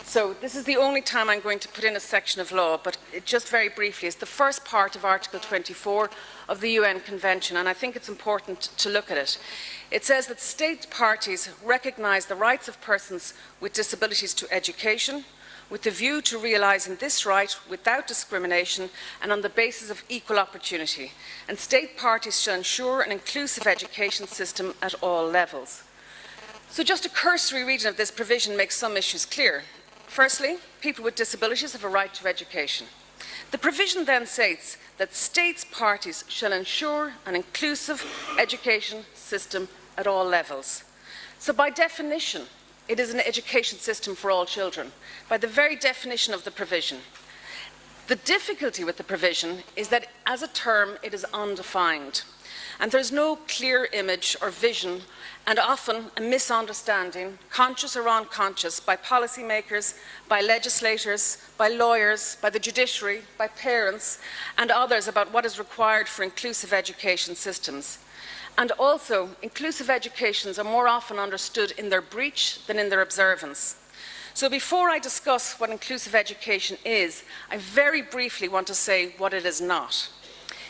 So this is the only time I'm going to put in a section of law, but it just very briefly is the first part of Article 24 of the UN Convention, and I think it's important to look at it. It says that state parties recognise the rights of persons with disabilities to education, with the view to realising this right without discrimination and on the basis of equal opportunity. And state parties shall ensure an inclusive education system at all levels. So just a cursory reading of this provision makes some issues clear. Firstly, people with disabilities have a right to education. The provision then states that states parties shall ensure an inclusive education system at all levels. So by definition, it is an education system for all children, by the very definition of the provision. The difficulty with the provision is that as a term, it is undefined. And there's no clear image or vision, and often a misunderstanding, conscious or unconscious, by policymakers, by legislators, by lawyers, by the judiciary, by parents, and others about what is required for inclusive education systems. And also, inclusive educations are more often understood in their breach than in their observance. So before I discuss what inclusive education is, I very briefly want to say what it is not.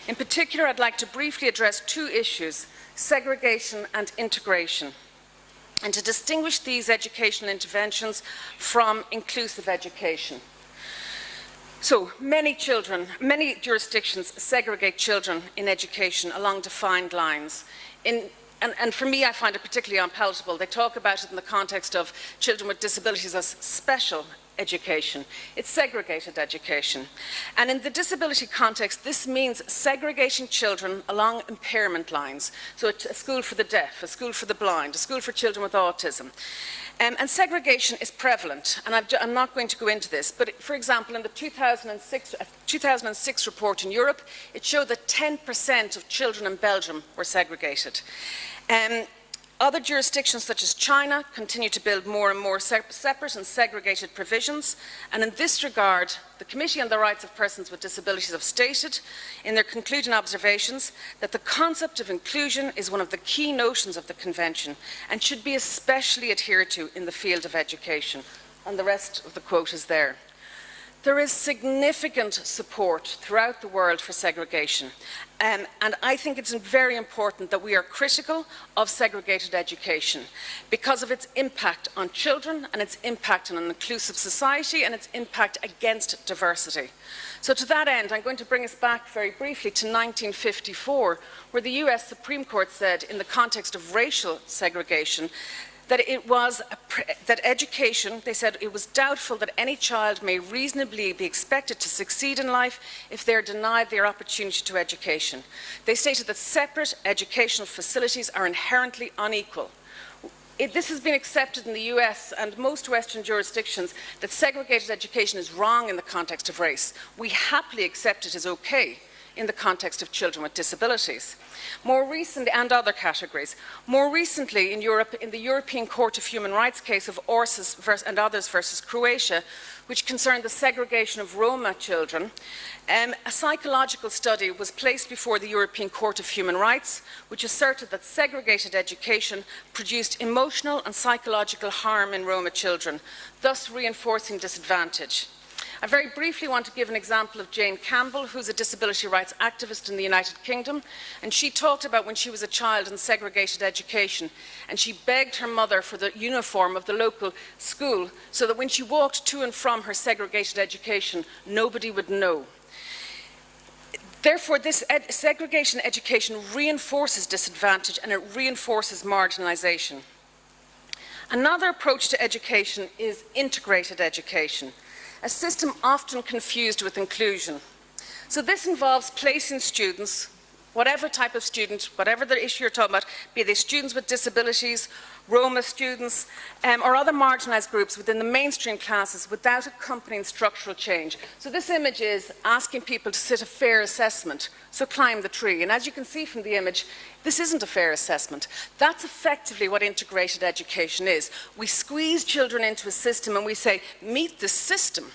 In particular, I'd like to briefly address two issues: segregation and integration, and to distinguish these educational interventions from inclusive education. So many jurisdictions segregate children in education along defined lines. And for me, I find it particularly unpalatable. They talk about it in the context of children with disabilities as special education. It's segregated education. And in the disability context, this means segregating children along impairment lines. So a school for the deaf, a school for the blind, a school for children with autism. And segregation is prevalent, and I'm not going to go into this, but for example, in the 2006 report in Europe, it showed that 10% of children in Belgium were segregated. Other jurisdictions, such as China, continue to build more and more separate and segregated provisions, and in this regard, the Committee on the Rights of Persons with Disabilities have stated in their concluding observations that the concept of inclusion is one of the key notions of the Convention and should be especially adhered to in the field of education. And the rest of the quote is there. There is significant support throughout the world for segregation, and I think it's very important that we are critical of segregated education because of its impact on children and its impact on an inclusive society and its impact against diversity. So to that end, I'm going to bring us back very briefly to 1954, where the US Supreme Court said, in the context of racial segregation, that education, they said, it was doubtful that any child may reasonably be expected to succeed in life if they are denied their opportunity to education. They stated that separate educational facilities are inherently unequal. This has been accepted in the US and most Western jurisdictions that segregated education is wrong in the context of race. We happily accept it as okay in the context of children with disabilities. More recently, and other categories. More recently in Europe, in the European Court of Human Rights case of Orsis and others versus Croatia, which concerned the segregation of Roma children, a psychological study was placed before the European Court of Human Rights, which asserted that segregated education produced emotional and psychological harm in Roma children, thus reinforcing disadvantage. I very briefly want to give an example of Jane Campbell, who's a disability rights activist in the United Kingdom, and she talked about when she was a child in segregated education, and she begged her mother for the uniform of the local school so that when she walked to and from her segregated education, nobody would know. Therefore, this segregation education reinforces disadvantage and it reinforces marginalization. Another approach to education is integrated education, a system often confused with inclusion. So this involves placing students, whatever type of student, whatever the issue you're talking about, be they students with disabilities, Roma students, or other marginalised groups within the mainstream classes without accompanying structural change. So this image is asking people to sit a fair assessment, so climb the tree. And as you can see from the image, this isn't a fair assessment. That's effectively what integrated education is. We squeeze children into a system and we say, meet the system,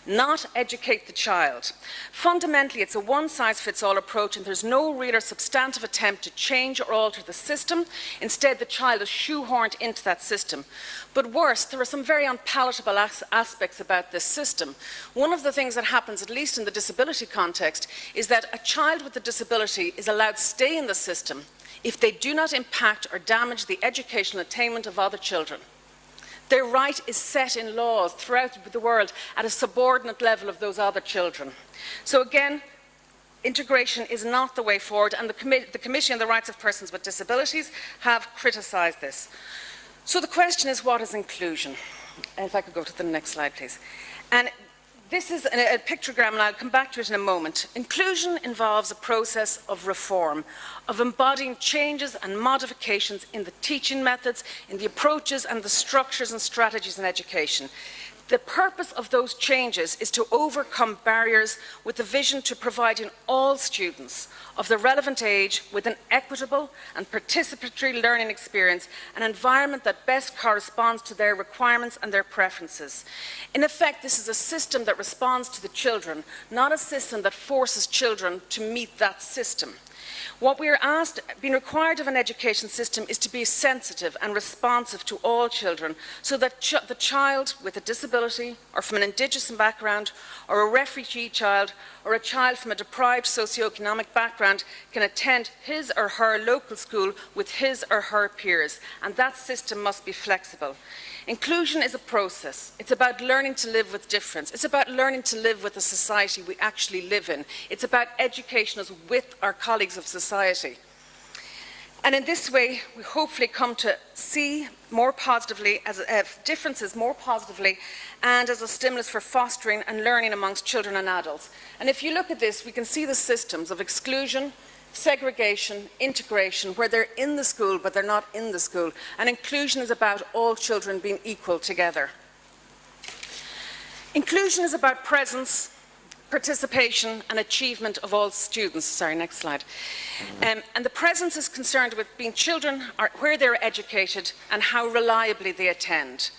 not educate the child. Fundamentally, it's a one-size-fits-all approach and there's no real or substantive attempt to change or alter the system. Instead, the child is shoehorned into that system. But worse, there are some very unpalatable aspects about this system. One of the things that happens, at least in the disability context, is that a child with a disability is allowed to stay in the system if they do not impact or damage the educational attainment of other children. Their right is set in laws throughout the world at a subordinate level of those other children. So again, integration is not the way forward, and the Committee on the Rights of Persons with Disabilities have criticised this. So the question is, what is inclusion? And if I could go to the next slide, please. And this is a pictogram, and I'll come back to it in a moment. Inclusion involves a process of reform, of embodying changes and modifications in the teaching methods, in the approaches and the structures and strategies in education. The purpose of those changes is to overcome barriers with the vision to providing all students of the relevant age with an equitable and participatory learning experience, an environment that best corresponds to their requirements and their preferences. In effect, this is a system that responds to the children, not a system that forces children to meet that system. What we are being required of an education system is to be sensitive and responsive to all children, so that the child with a disability, or from an indigenous background, or a refugee child, or a child from a deprived socio-economic background can attend his or her local school with his or her peers, and that system must be flexible. Inclusion is a process. It's about learning to live with difference. It's about learning to live with the society we actually live in. It's about education us with our colleagues of society. And in this way, we hopefully come to see more positively, differences more positively, and as a stimulus for fostering and learning amongst children and adults. And if you look at this, we can see the systems of exclusion, segregation, integration, where they're in the school but they're not in the school. And inclusion is about all children being equal together. Inclusion is about presence, participation and achievement of all students. Sorry, next slide. And the presence is concerned with being children, where they're educated and how reliably they attend.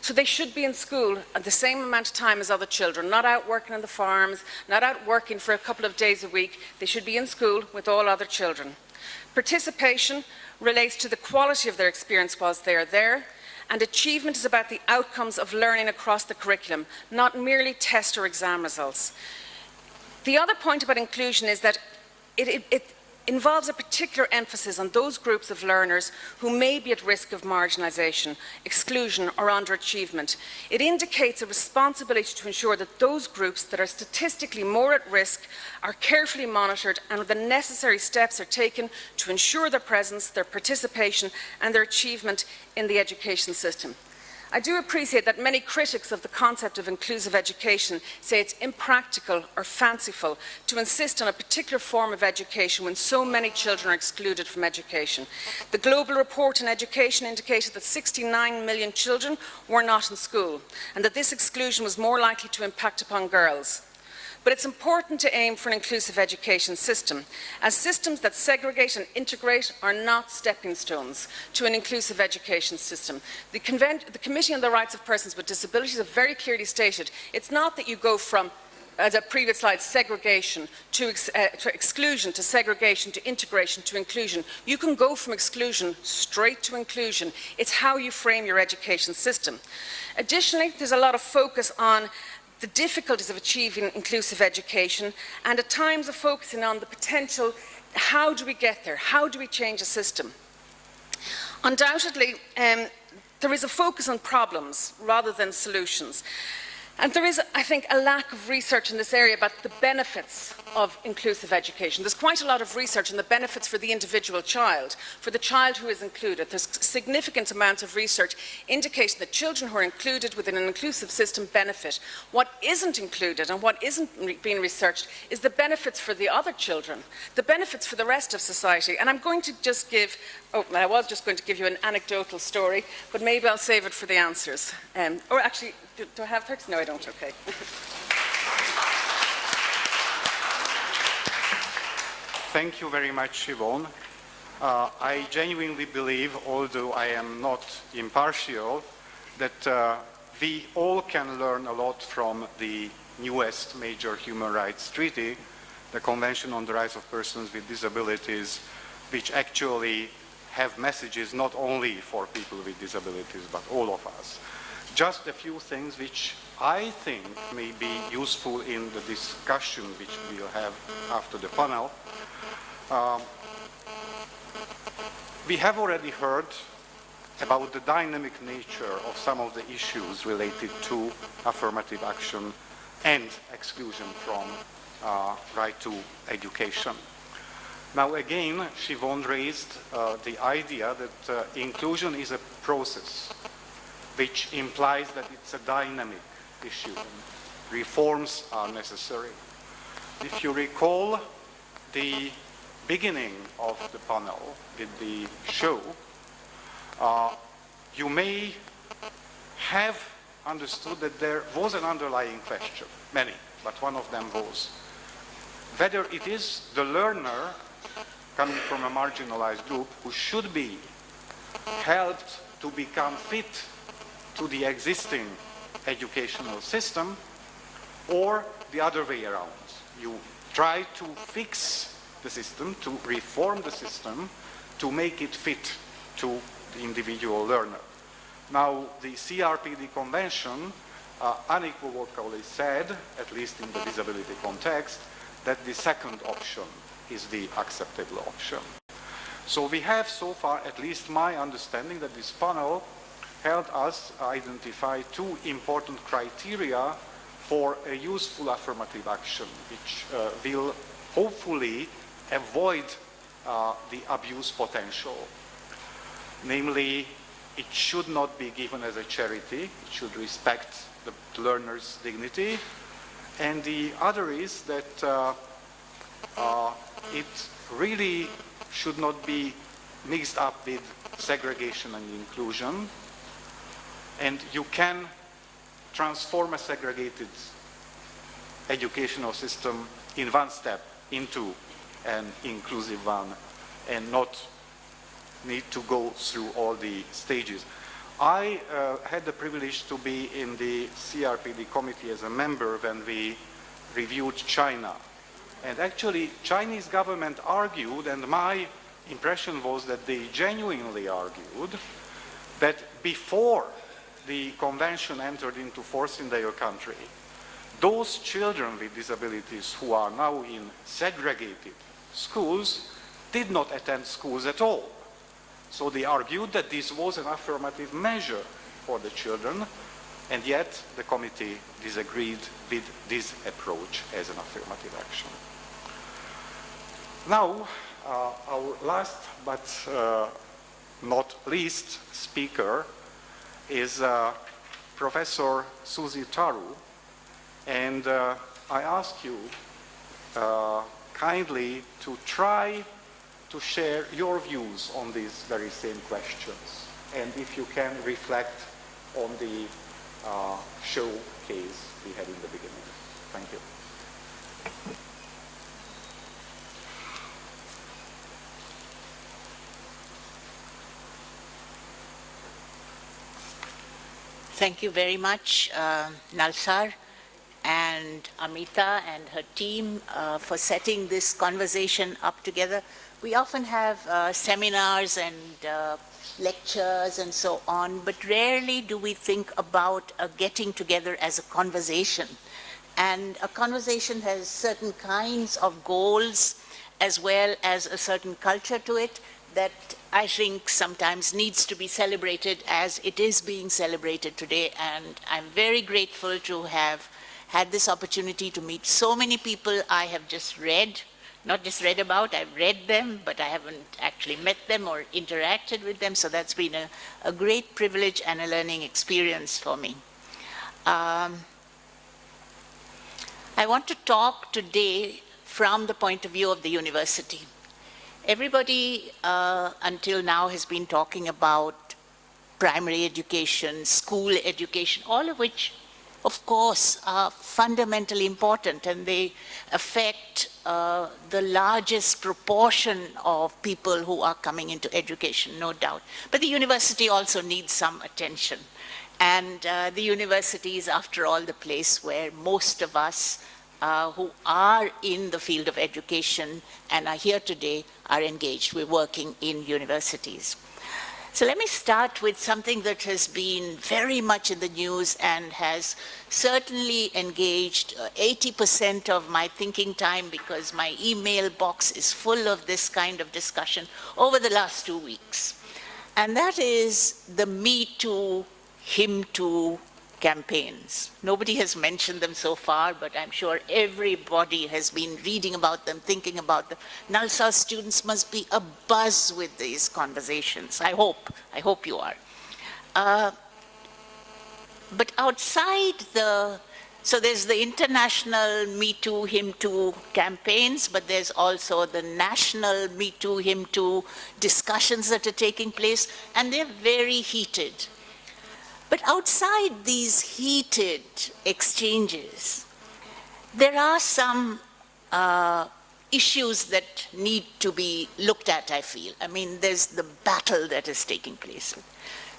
So they should be in school at the same amount of time as other children, not out working on the farms, not out working for a couple of days a week. They should be in school with all other children. Participation relates to the quality of their experience whilst they are there, and achievement is about the outcomes of learning across the curriculum, not merely test or exam results. The other point about inclusion is that it involves a particular emphasis on those groups of learners who may be at risk of marginalisation, exclusion or underachievement. It indicates a responsibility to ensure that those groups that are statistically more at risk are carefully monitored and the necessary steps are taken to ensure their presence, their participation and their achievement in the education system. I do appreciate that many critics of the concept of inclusive education say it's impractical or fanciful to insist on a particular form of education when so many children are excluded from education. The Global Report on Education indicated that 69 million children were not in school, and that this exclusion was more likely to impact upon girls. But it's important to aim for an inclusive education system, as systems that segregate and integrate are not stepping stones to an inclusive education system. The Committee on the Rights of Persons with Disabilities have very clearly stated it's not that you go from, as a previous slide, segregation to exclusion, to segregation, to integration, to inclusion. You can go from exclusion straight to inclusion. It's how you frame your education system. Additionally, there's a lot of focus on the difficulties of achieving inclusive education, and at times of focusing on the potential, how do we get there? How do we change a system? Undoubtedly, there is a focus on problems rather than solutions. And there is, I think, a lack of research in this area about the benefits of inclusive education. There's quite a lot of research on the benefits for the individual child, for the child who is included. There's significant amounts of research indicating that children who are included within an inclusive system benefit. What isn't included and what isn't being researched is the benefits for the other children, the benefits for the rest of society. And I'm going to just give, I was just going to give you an anecdotal story, but maybe I'll save it for the answers. Or actually, do I have 30? No, I don't. Okay. Thank you very much, Shivaun. I genuinely believe, although I am not impartial, that we all can learn a lot from the newest major human rights treaty, the Convention on the Rights of Persons with Disabilities, which actually have messages not only for people with disabilities, but all of us. Just a few things which I think may be useful in the discussion which we'll have after the panel. We have already heard about the dynamic nature of some of the issues related to affirmative action and exclusion from right to education. Now again, Shivaun raised the idea that inclusion is a process, which implies that it's a dynamic issue and reforms are necessary. If you recall the beginning of the panel with the show, you may have understood that there was an underlying question, many, but one of them was whether it is the learner coming from a marginalized group who should be helped to become fit to the existing educational system, or the other way around. You try to fix the system, to reform the system, to make it fit to the individual learner. Now, the CRPD Convention unequivocally said, at least in the disability context, that the second option is the acceptable option. So we have so far, at least my understanding, that this panel helped us identify two important criteria for a useful affirmative action, which will hopefully avoid the abuse potential. Namely, it should not be given as a charity, it should respect the learner's dignity. And the other is that it really should not be mixed up with segregation and inclusion. And you can transform a segregated educational system in one step into an inclusive one and not need to go through all the stages. I had the privilege to be in the CRPD committee as a member when we reviewed China. And actually, Chinese government argued, and my impression was that they genuinely argued, that before the convention entered into force in their country, those children with disabilities who are now in segregated schools did not attend schools at all. So they argued that this was an affirmative measure for the children, and yet the committee disagreed with this approach as an affirmative action. Now, our last but not least speaker is Professor Susie Tharu, and I ask you kindly to try to share your views on these very same questions, and if you can reflect on the showcase we had in the beginning. Thank you. Thank you very much, Nalsar and Amita and her team for setting this conversation up together. We often have seminars and lectures and so on, but rarely do we think about getting together as a conversation. And a conversation has certain kinds of goals as well as a certain culture to it that I think sometimes needs to be celebrated as it is being celebrated today. And I'm very grateful to have had this opportunity to meet so many people I have just read, not just read about, I've read them, but I haven't actually met them or interacted with them. So that's been a great privilege and a learning experience for me. I want to talk today from the point of view of the university. Everybody until now has been talking about primary education, school education, all of which, of course, are fundamentally important, and they affect the largest proportion of people who are coming into education, no doubt. But the university also needs some attention. And the university is, after all, the place where most of us who are in the field of education and are here today are engaged. We're working in universities. So let me start with something that has been very much in the news and has certainly engaged 80% of my thinking time, because my email box is full of this kind of discussion over the last 2 weeks. And that is the Me Too, Him Too campaigns. Nobody has mentioned them so far, but I'm sure everybody has been reading about them, thinking about them. Nalsa students must be abuzz with these conversations. I hope you are. But outside so there's the international Me Too, Him Too campaigns, but there's also the national Me Too, Him Too discussions that are taking place, and they're very heated. But outside these heated exchanges, there are some issues that need to be looked at, I feel. I mean, there's the battle that is taking place.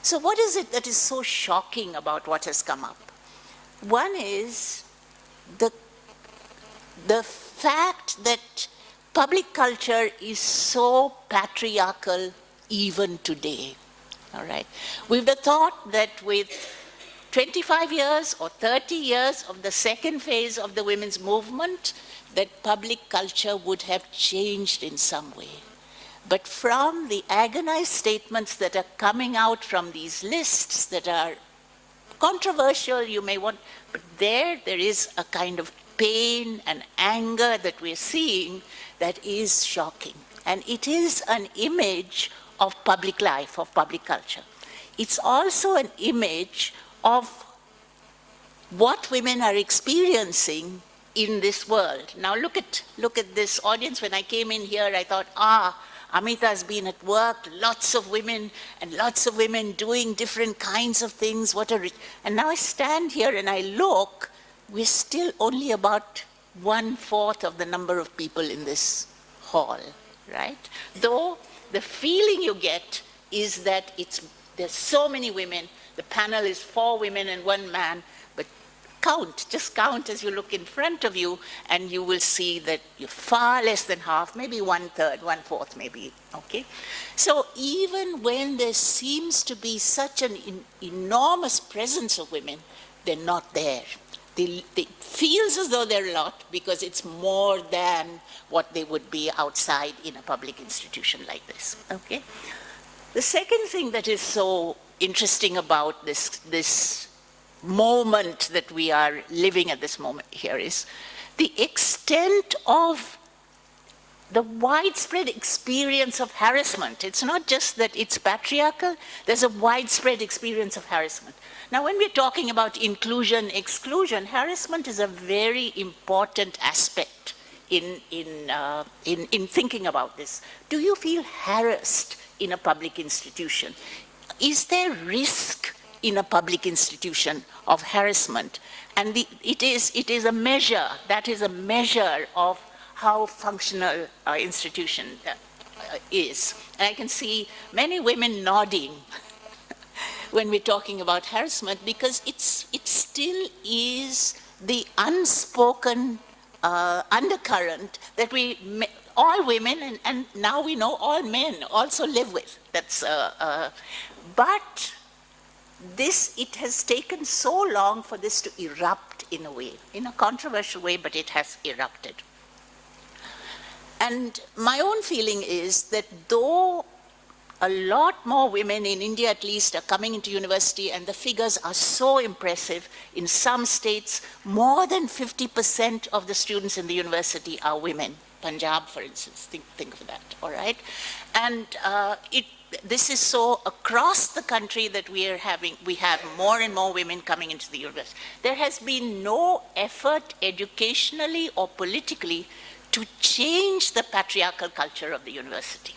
So what is it that is so shocking about what has come up? One is the fact that public culture is so patriarchal even today, all right? With the thought that with 25 years or 30 years of the second phase of the women's movement, that public culture would have changed in some way. But from the agonized statements that are coming out from these lists that are controversial, you may want, but there is a kind of pain and anger that we're seeing that is shocking. And it is an image of public life, of public culture. It's also an image of what women are experiencing in this world. Now look at this audience. When I came in here, I thought, Amita has been at work, lots of women doing different kinds of things. And now I stand here and I look, we're still only about 1/4 of the number of people in this hall, right? Though the feeling you get is that there's so many women, the panel is 4 women and 1 man, but just count as you look in front of you, and you will see that you're far less than half, maybe 1/3, 1/4 maybe, okay? So even when there seems to be such an enormous presence of women, they're not there. It feels as though they're a lot because it's more than what they would be outside in a public institution like this, okay? The second thing that is so interesting about this moment that we are living at this moment here is the extent of the widespread experience of harassment. It's not just that it's patriarchal, there's a widespread experience of harassment. Now, when we're talking about inclusion, exclusion, harassment is a very important aspect in thinking about this. Do you feel harassed in a public institution? Is there risk in a public institution of harassment? And it is a measure, that is a measure of how functional our institution is. And I can see many women nodding when we're talking about harassment, because it still is the unspoken undercurrent that all women, and now we know all men also live with. But it has taken so long for this to erupt in a way, in a controversial way, but it has erupted. And my own feeling is that though a lot more women in India at least are coming into university, and the figures are so impressive. In some states, more than 50% of the students in the university are women. Punjab, for instance, think of that, all right? And this is so across the country that we have more and more women coming into the university. There has been no effort educationally or politically to change the patriarchal culture of the university.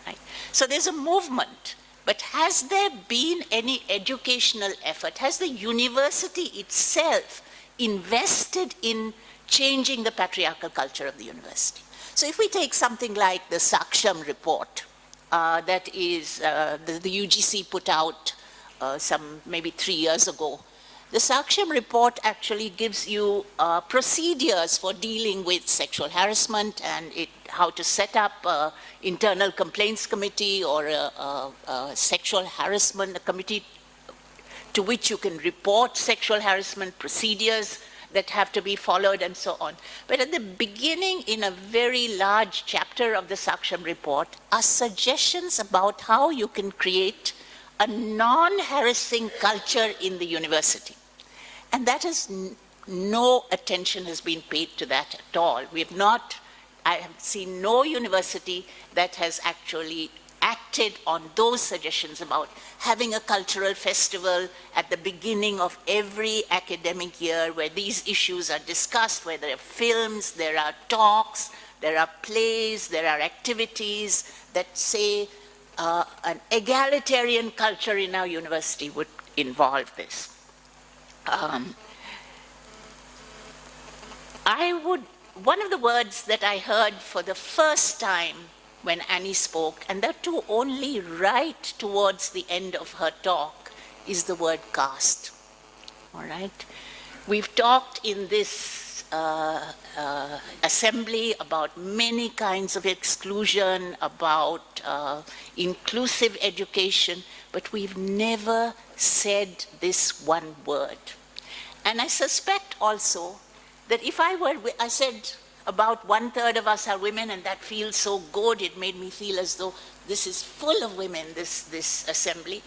Right. So there's a movement, but has there been any educational effort? Has the university itself invested in changing the patriarchal culture of the university? So if we take something like the Saksham report, that is the UGC put out maybe 3 years ago, the Saksham report actually gives you procedures for dealing with sexual harassment and how to set up an internal complaints committee or a sexual harassment committee to which you can report sexual harassment procedures that have to be followed and so on. But at the beginning, in a very large chapter of the Saksham report, are suggestions about how you can create a non-harassing culture in the university. And that is, no attention has been paid to that at all. I have seen no university that has actually acted on those suggestions about having a cultural festival at the beginning of every academic year where these issues are discussed, where there are films, there are talks, there are plays, there are activities that say an egalitarian culture in our university would involve this. One of the words that I heard for the first time when Annie spoke, and that too only right towards the end of her talk, is the word caste. All right? We've talked in this this assembly about many kinds of exclusion, about inclusive education, but we've never said this one word. And I suspect also that if I said about 1/3 of us are women, and that feels so good, it made me feel as though this is full of women, this assembly.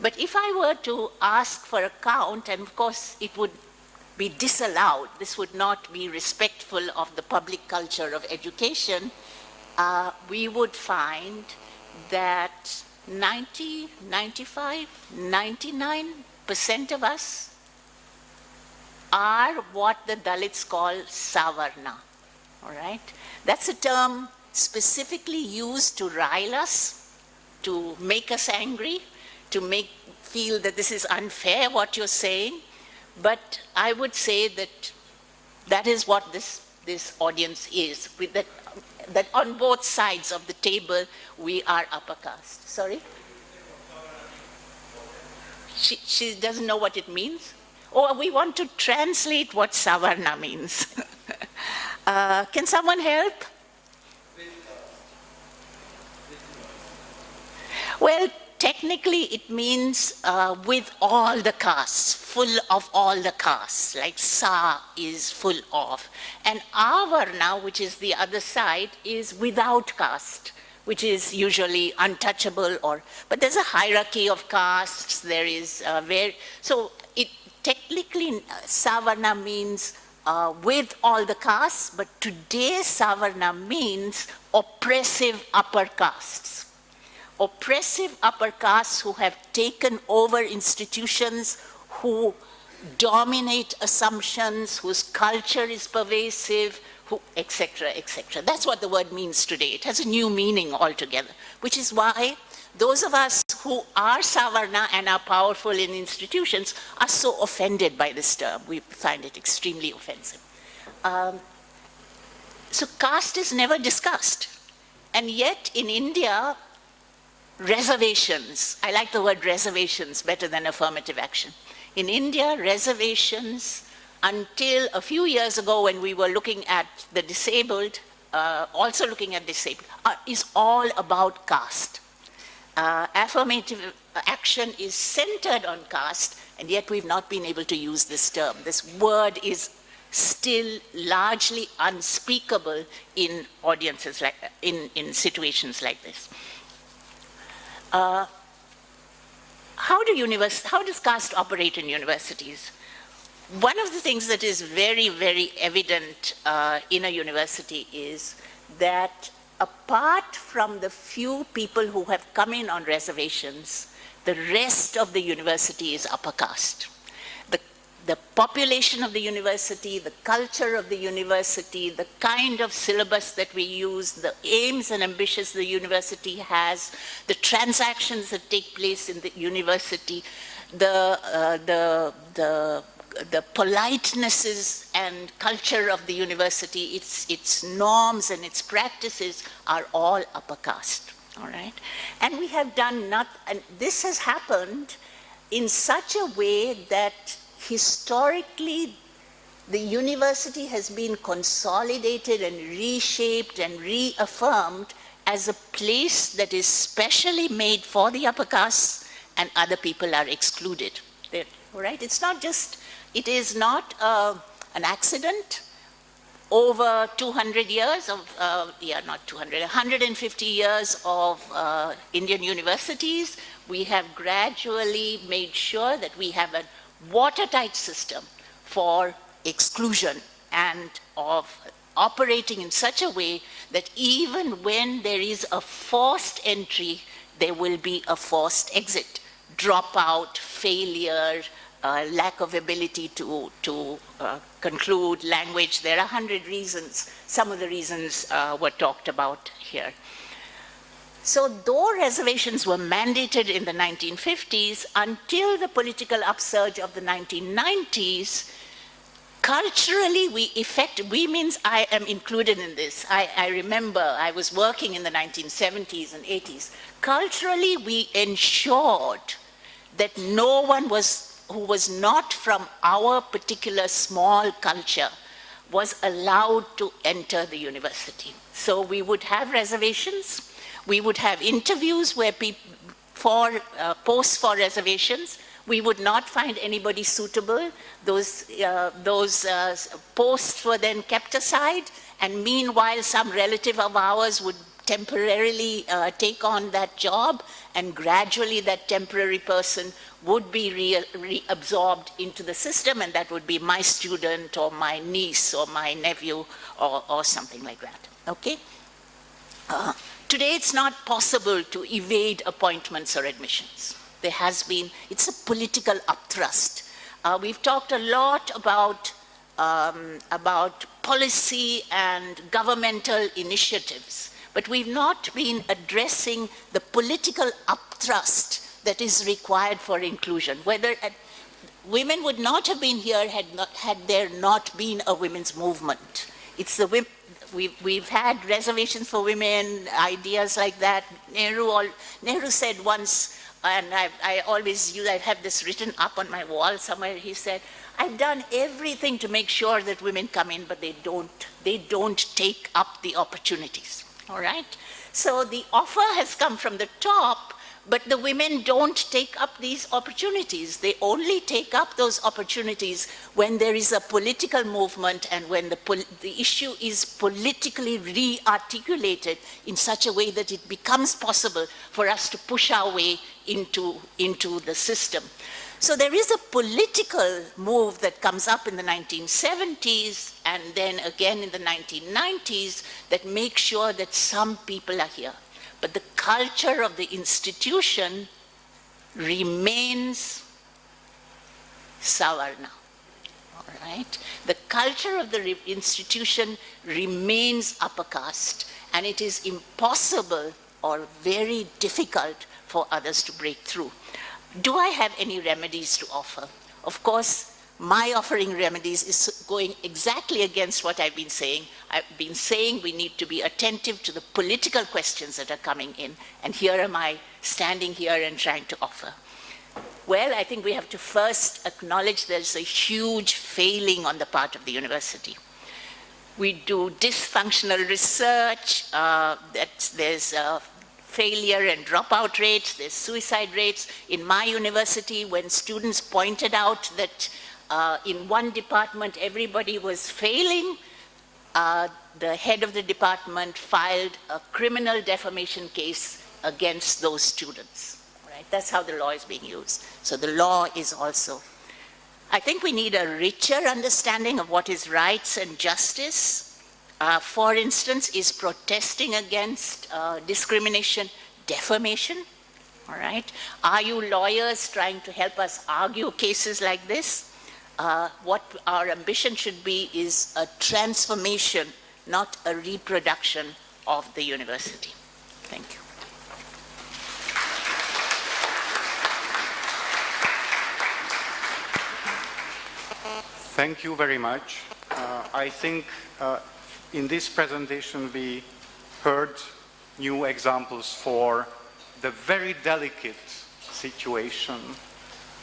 But if I were to ask for a count, and of course it would be disallowed, this would not be respectful of the public culture of education, we would find that 90, 95, 99% of us are what the Dalits call Savarna, all right? That's a term specifically used to rile us, to make us angry, to feel that this is unfair what you're saying. But I would say that that is what this audience is, with that on both sides of the table we are upper caste. Sorry? She doesn't know what it means? Or we want to translate what Savarna means. Can someone help? Well, technically it means with all the castes, full of all the castes, like Sa is full of. And Avarna, which is the other side, is without caste, which is usually untouchable, but there's a hierarchy of castes, there is so it technically Savarna means with all the castes, but today Savarna means oppressive upper castes. Oppressive upper castes who have taken over institutions, who dominate assumptions, whose culture is pervasive, etc., etc. That's what the word means today. It has a new meaning altogether, which is why those of us who are Savarna and are powerful in institutions are so offended by this term. We find it extremely offensive. So caste is never discussed. And yet in India, reservations, I like the word reservations better than affirmative action. In India, reservations, until a few years ago when we were looking at the disabled, also looking at disabled, is all about caste. Affirmative action is centered on caste, and yet we've not been able to use this term. This word is still largely unspeakable in audiences like, in situations like this. How does caste operate in universities? One of the things that is very, very evident in a university is that apart from the few people who have come in on reservations, the rest of the university is upper caste. The population of the university, the culture of the university, the kind of syllabus that we use, the aims and ambitions the university has, the transactions that take place in the university, the politenesses and culture of the university, its norms and its practices are all upper caste, all right? And we have done and this has happened in such a way that historically the university has been consolidated and reshaped and reaffirmed as a place that is specially made for the upper castes and other people are excluded. All right? It's not just, it is not an accident. Over 200 years of, not 200, 150 years of Indian universities, we have gradually made sure that we have a watertight system for exclusion and of operating in such a way that even when there is a forced entry, there will be a forced exit. Dropout, failure, lack of ability to conclude, language, there are 100 reasons. Some of the reasons were talked about here. So though reservations were mandated in the 1950s, until the political upsurge of the 1990s, culturally we means I am included in this. I remember I was working in the 1970s and 80s. Culturally, we ensured that no one who was not from our particular small culture was allowed to enter the university. So we would have reservations, we would have interviews where people posts for reservations. We would not find anybody suitable. Those posts were then kept aside, and meanwhile some relative of ours would temporarily take on that job, and gradually that temporary person would be reabsorbed into the system, and that would be my student or my niece or my nephew or something like that, okay? Today it's not possible to evade appointments or admissions. There has been, it's a political upthrust. We've talked a lot about policy and governmental initiatives, but we've not been addressing the political upthrust that is required for inclusion. Whether women would not have been here had there not been a women's movement. It's the women. We've had reservations for women, ideas like that. Nehru said once, and I always use, I have this written up on my wall somewhere, he said, I've done everything to make sure that women come in, but they don't take up the opportunities, all right? So the offer has come from the top, but the women don't take up these opportunities. They only take up those opportunities when there is a political movement and when the issue is politically re-articulated in such a way that it becomes possible for us to push our way into the system. So there is a political move that comes up in the 1970s and then again in the 1990s that makes sure that some people are here. But the culture of the institution remains Savarna, all right? The culture of the institution remains upper caste, and it is impossible or very difficult for others to break through. Do I have any remedies to offer? Of course, my offering remedies is going exactly against what I've been saying. I've been saying we need to be attentive to the political questions that are coming in, and here am I standing here and trying to offer. Well, I think we have to first acknowledge there's a huge failing on the part of the university. We do dysfunctional research, there's failure and dropout rates, there's suicide rates. In my university, when students pointed out that in one department everybody was failing, the head of the department filed a criminal defamation case against those students. Right? That's how the law is being used. So the law is also. I think we need a richer understanding of what is rights and justice. For instance, is protesting against discrimination defamation? All right. Are you lawyers trying to help us argue cases like this? What our ambition should be is a transformation, not a reproduction of the university. Thank you. Thank you very much. I think in this presentation we heard new examples for the very delicate situation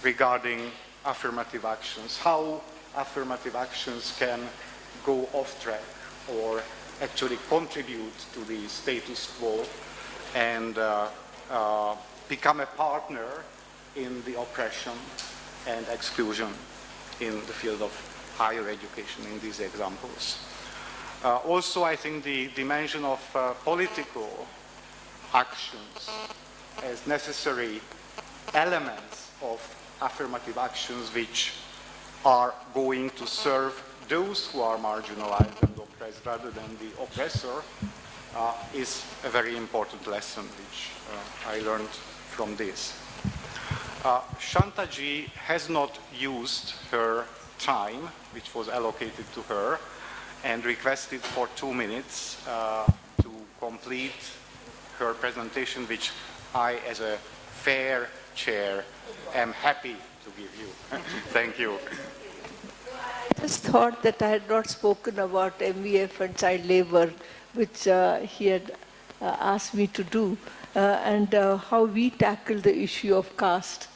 regarding affirmative actions, how affirmative actions can go off track or actually contribute to the status quo and become a partner in the oppression and exclusion in the field of higher education in these examples. Also, I think the dimension of political actions as necessary elements of affirmative actions which are going to serve those who are marginalized and oppressed rather than the oppressor is a very important lesson which I learned from this. Shantha ji has not used her time which was allocated to her and requested for 2 minutes to complete her presentation, which I, as a fair chair, am happy to give you. Thank you. I just thought that I had not spoken about MVF and child labor, which he had asked me to do, and how we tackle the issue of caste.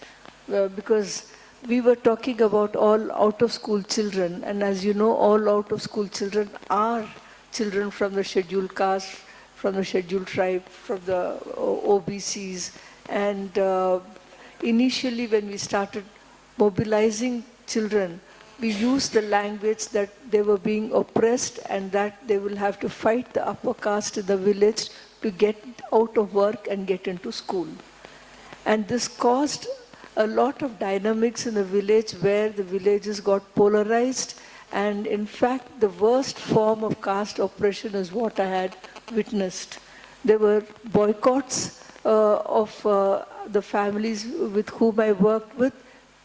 Because we were talking about all out-of-school children, and as you know, all out-of-school children are children from the scheduled caste, from the scheduled tribe, from the OBCs. And initially when we started mobilizing children, we used the language that they were being oppressed and that they will have to fight the upper caste in the village to get out of work and get into school. And this caused a lot of dynamics in the village where the villages got polarized, and in fact the worst form of caste oppression is what I had witnessed. There were boycotts of the families with whom I worked with.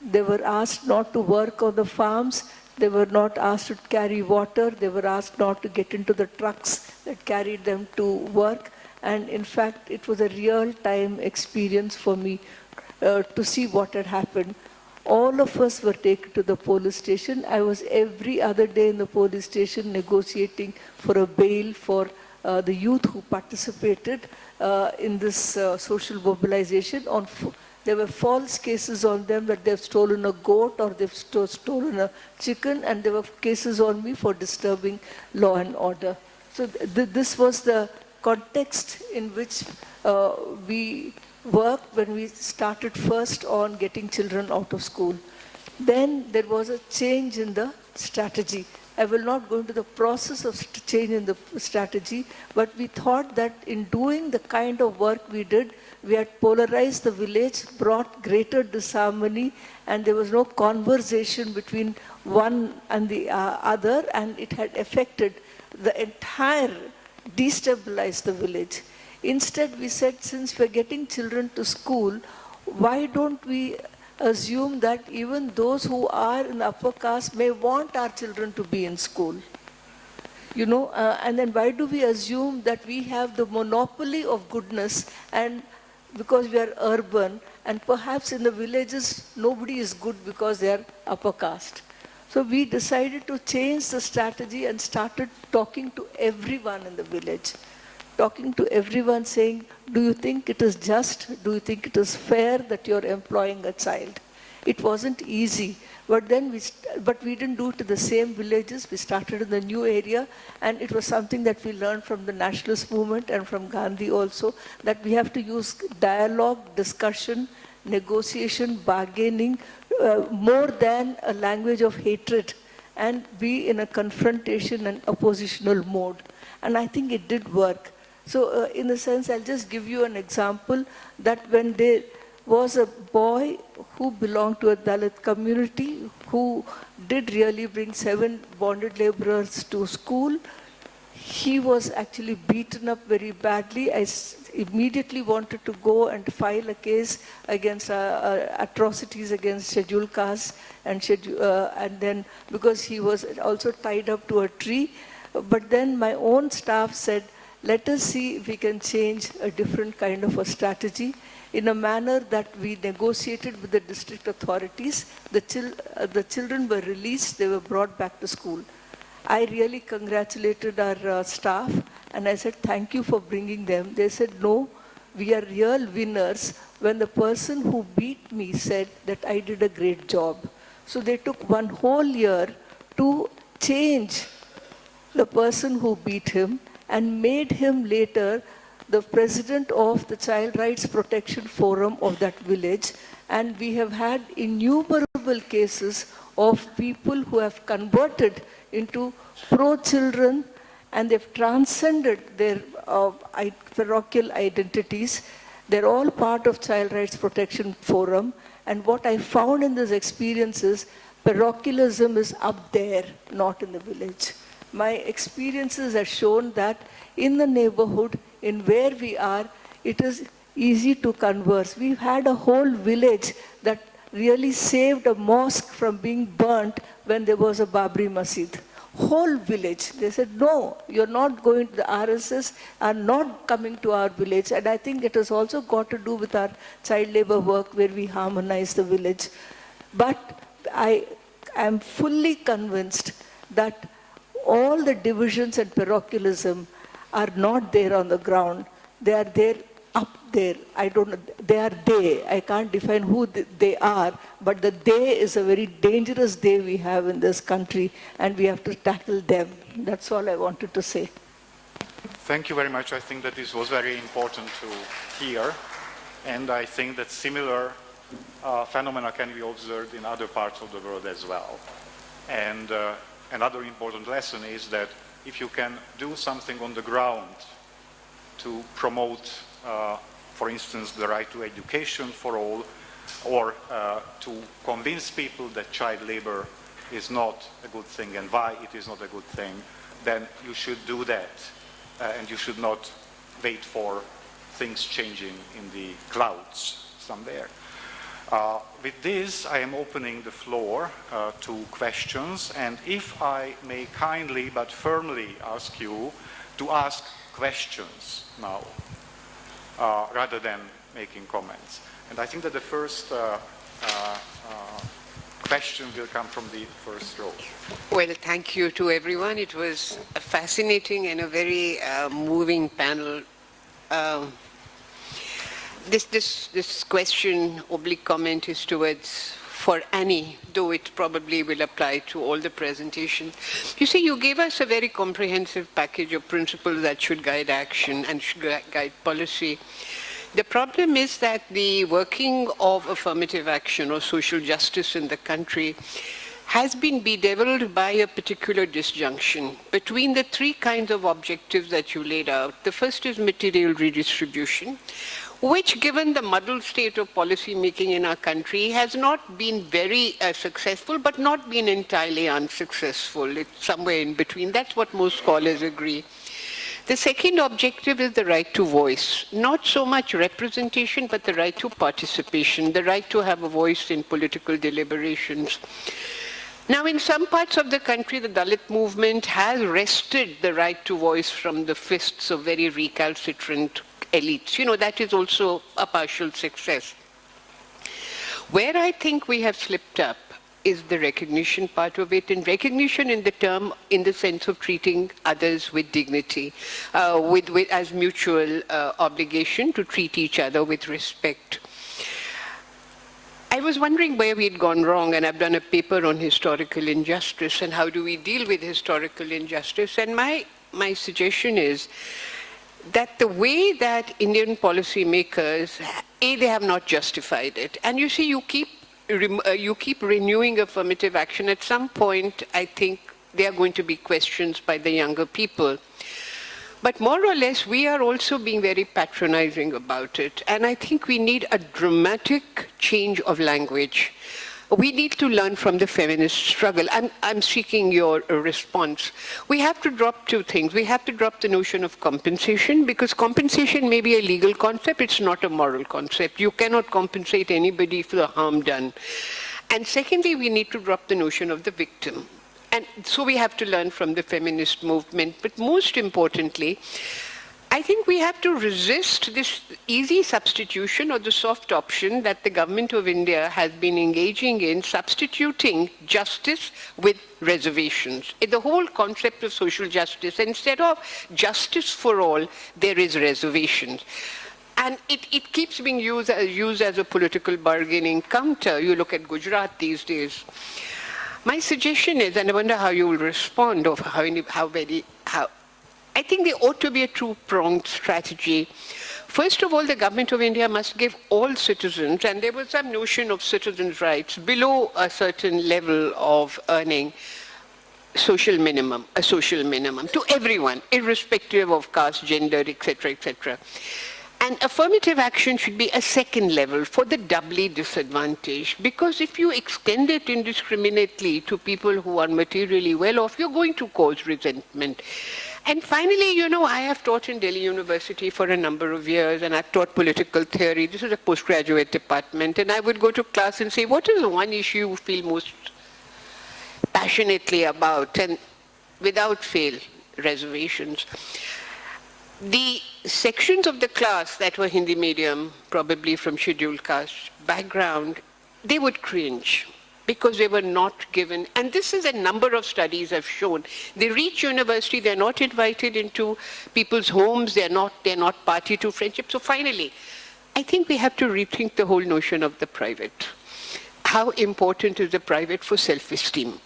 They were asked not to work on the farms, they were not asked to carry water, they were asked not to get into the trucks that carried them to work. And in fact it was a real-time experience for me to see what had happened. All of us were taken to the police station. I was every other day in the police station negotiating for a bail for the youth who participated in this social mobilization. There were false cases on them that they've stolen a goat or they've stolen a chicken, and there were cases on me for disturbing law and order. So this was the context in which we worked when we started first on getting children out of school. Then there was a change in the strategy. I will not go into the process of change in the strategy, but we thought that in doing the kind of work we did, we had polarized the village, brought greater disharmony, and there was no conversation between one and the other, and it had affected the entire, destabilized the village. Instead, we said, since we're getting children to school, why don't we assume that even those who are in the upper caste may want our children to be in school? You know, and then why do we assume that we have the monopoly of goodness, and because we are urban, and perhaps in the villages nobody is good because they are upper caste? So we decided to change the strategy and started talking to everyone in the village. Talking to everyone, saying, do you think it is just? Do you think it is fair that you're employing a child? It wasn't easy, but then we didn't do it to the same villages. We started in the new area, and it was something that we learned from the nationalist movement and from Gandhi also, that we have to use dialogue, discussion, negotiation, bargaining, more than a language of hatred, and be in a confrontation and oppositional mode. And I think it did work. So in a sense, I'll just give you an example that when there was a boy who belonged to a Dalit community who did really bring 7 bonded laborers to school, he was actually beaten up very badly. I immediately wanted to go and file a case against atrocities against scheduled castes, and then because he was also tied up to a tree. But then my own staff said, let us see if we can change a different kind of a strategy in a manner that we negotiated with the district authorities. The children were released, they were brought back to school. I really congratulated our staff, and I said, thank you for bringing them. They said, no, we are real winners when the person who beat me said that I did a great job. So they took 1 whole year to change the person who beat him and made him later the president of the Child Rights Protection Forum of that village. And we have had innumerable cases of people who have converted into pro-children, and they've transcended their parochial identities. They're all part of Child Rights Protection Forum. And what I found in this experience is parochialism is up there, not in the village. My experiences have shown that in the neighborhood, in where we are, it is easy to converse. We've had a whole village that really saved a mosque from being burnt when there was a Babri Masjid. Whole village. They said, no, you're not going to, the RSS are not coming to our village. And I think it has also got to do with our child labor work where we harmonize the village. But I am fully convinced that all the divisions and parochialism are not there on the ground. They are there up there. I don't know, they are they. I can't define who they are, but the they is a very dangerous they we have in this country, and we have to tackle them. That's all I wanted to say. Thank you very much. I think that this was very important to hear, and I think that similar phenomena can be observed in other parts of the world as well. And another important lesson is that if you can do something on the ground to promote, for instance, the right to education for all, or to convince people that child labor is not a good thing and why it is not a good thing, then you should do that. And you should not wait for things changing in the clouds somewhere. With this, I am opening the floor to questions, and if I may kindly but firmly ask you to ask questions now, rather than making comments. And I think that the first question will come from the first row. Well, thank you to everyone. It was a fascinating and a very moving panel. This question, oblique comment, is towards for Annie, though it probably will apply to all the presentations. You see, you gave us a very comprehensive package of principles that should guide action and should guide policy. The problem is that the working of affirmative action or social justice in the country has been bedeviled by a particular disjunction between the three kinds of objectives that you laid out. The first is material redistribution, which, given the muddled state of policy making in our country, has not been very successful, but not been entirely unsuccessful. It's somewhere in between. That's what most scholars agree. The second objective is the right to voice, not so much representation, but the right to participation, the right to have a voice in political deliberations. Now, in some parts of the country, the Dalit movement has wrested the right to voice from the fists of very recalcitrant elites. You know, that is also a partial success. Where I think we have slipped up is the recognition part of it, and recognition in the term, in the sense of treating others with dignity, as mutual obligation to treat each other with respect. I was wondering where we'd gone wrong, and I've done a paper on historical injustice and how do we deal with historical injustice, and my suggestion is that the way that Indian policymakers, they have not justified it. And you see, you keep renewing affirmative action. At some point, I think there are going to be questions by the younger people. But more or less, we are also being very patronizing about it. And I think we need a dramatic change of language. We need to learn from the feminist struggle. I'm seeking your response. We have to drop two things. We have to drop the notion of compensation, because compensation may be a legal concept. It's not a moral concept. You cannot compensate anybody for the harm done. And secondly, we need to drop the notion of the victim. And so we have to learn from the feminist movement. But most importantly, I think we have to resist this easy substitution or the soft option that the government of India has been engaging in, substituting justice with reservations. The whole concept of social justice, instead of justice for all, there is reservations. And it keeps being used as a political bargaining counter. You look at Gujarat these days. My suggestion is, and I wonder how you will respond, or how I think there ought to be a two-pronged strategy. First of all, the government of India must give all citizens, and there was some notion of citizens' rights below a certain level of earning, a social minimum to everyone, irrespective of caste, gender, etc., etc. And affirmative action should be a second level for the doubly disadvantaged, because if you extend it indiscriminately to people who are materially well off, you're going to cause resentment. And finally, you know, I have taught in Delhi University for a number of years, and I've taught political theory. This is a postgraduate department, and I would go to class and say, what is the one issue you feel most passionately about? And without fail, reservations. The sections of the class that were Hindi medium, probably from scheduled caste background, they would cringe. because they were not given. And this is a number of studies have shown. They reach university, they're not invited into people's homes, they're not party to friendship. So finally, I think we have to rethink the whole notion of the private. How important is the private for self-esteem?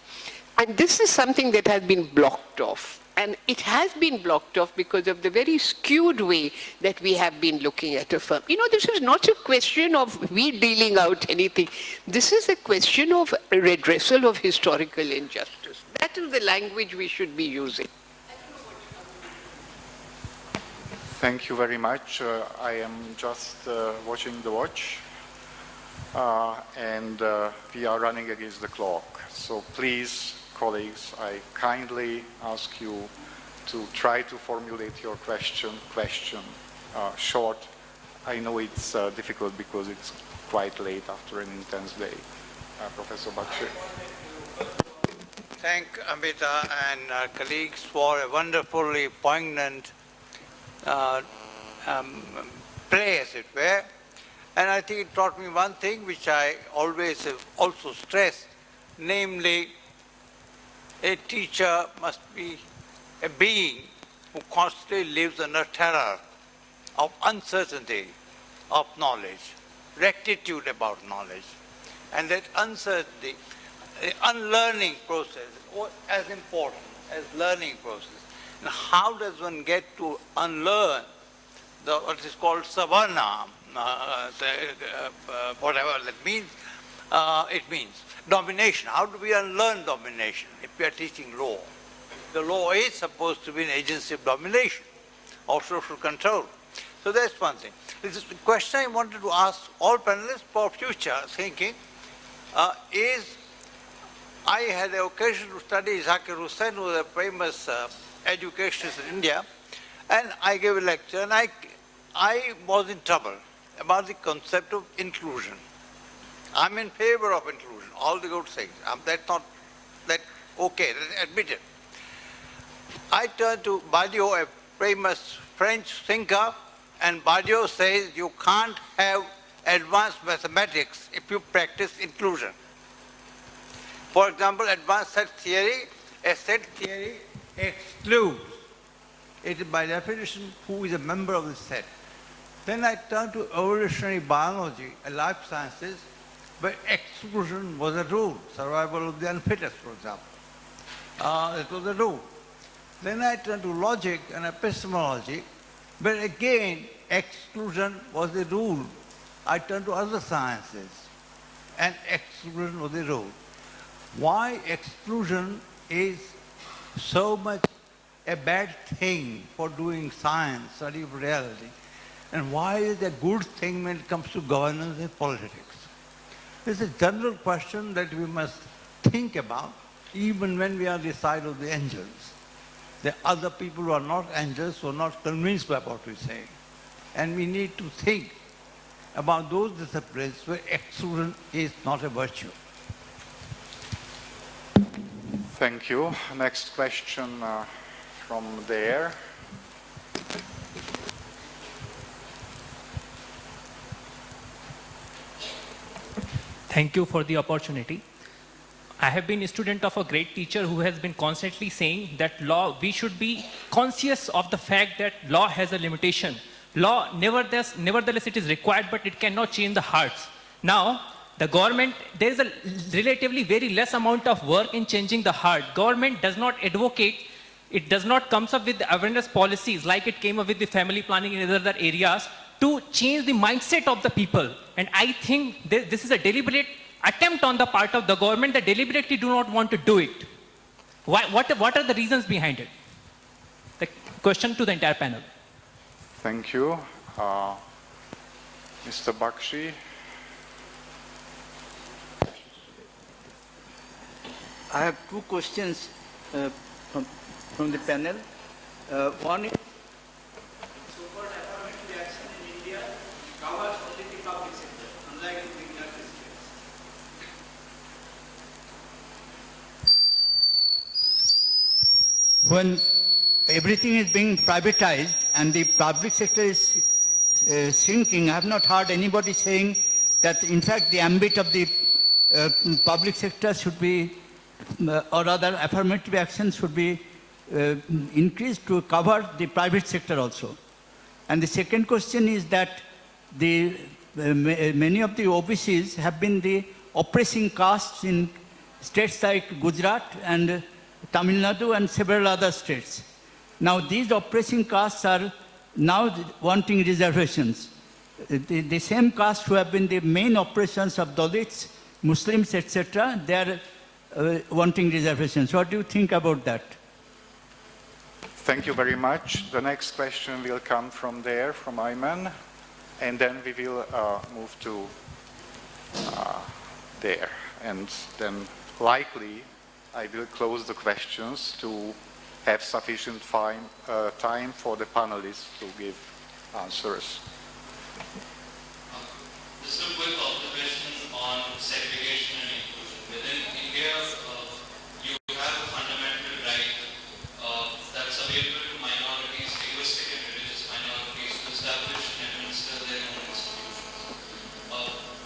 And this is something that has been blocked off. And it has been blocked off because of the very skewed way that we have been looking at a firm. You know, this is not a question of we dealing out anything. This is a question of redressal of historical injustice. That is the language we should be using. Thank you very much. I am just watching the watch, and we are running against the clock. So please, colleagues, I kindly ask you to try to formulate your question short. I know it's difficult because it's quite late after an intense day. Professor Bakshi. Thank Amita and colleagues for a wonderfully poignant play, as it were. And I think it taught me one thing which I always have also stressed, namely, a teacher must be a being who constantly lives under terror of uncertainty of knowledge, rectitude about knowledge. And that uncertainty, the unlearning process, is as important as learning process. And how does one get to unlearn what is called savarna, whatever that means? It means domination. How do we unlearn domination if we are teaching law? The law is supposed to be an agency of domination or social control. So that's one thing. This is the question I wanted to ask all panelists for future thinking is, I had the occasion to study Zakir Hussain, who was a famous educationist in India, and I gave a lecture, and I was in trouble about the concept of inclusion. I'm in favor of inclusion, all the good things. That's not that okay, that's admitted. I turned to Badiou, a famous French thinker, and Badiou says you can't have advanced mathematics if you practice inclusion. For example, advanced set theory, a set theory excludes. It is by definition who is a member of the set. Then I turned to evolutionary biology, life sciences, where exclusion was a rule, survival of the unfittest, for example. It was a rule. Then I turned to logic and epistemology, where again exclusion was a rule. I turned to other sciences, and exclusion was a rule. Why exclusion is so much a bad thing for doing science, study of reality, and why is it a good thing when it comes to governance and politics? It's a general question that we must think about, even when we are the side of the angels. There are other people who are not angels, who are not convinced by what we say. And we need to think about those disciplines where exclusion is not a virtue. Thank you. Next question from there. Thank you for the opportunity. I have been a student of a great teacher who has been constantly saying that law, we should be conscious of the fact that law has a limitation. Law, nevertheless it is required, but it cannot change the hearts. Now, the government, there is a relatively very less amount of work in changing the heart. Government does not advocate, it does not come up with the awareness policies like it came up with the family planning in other areas to change the mindset of the people. And I think this is a deliberate attempt on the part of the government that deliberately do not want to do it. What are the reasons behind it? The question to the entire panel. Thank you. Mr. Bakshi. I have two questions from the panel. One is, so-called affirmative action in India covers only the public sector, unlike in the United States. When everything is being privatized and the public sector is shrinking, I have not heard anybody saying that in fact the ambit of the public sector should be, or rather affirmative action should be increased to cover the private sector also. And the second question is that many of the OBCs have been the oppressing castes in states like Gujarat and Tamil Nadu and several other states. Now these oppressing castes are now wanting reservations. The same castes who have been the main oppressors of Dalits, Muslims, etc., they are wanting reservations. What do you think about that? Thank you very much. The next question will come from there, from Ayman, and then we will move to there. And then likely I will close the questions to have sufficient time for the panelists to give answers. Just a quick observation on segregation and inclusion. Within India, you have a fundamental right that's available to minorities, linguistic and religious minorities, to establish and administer their own institutions.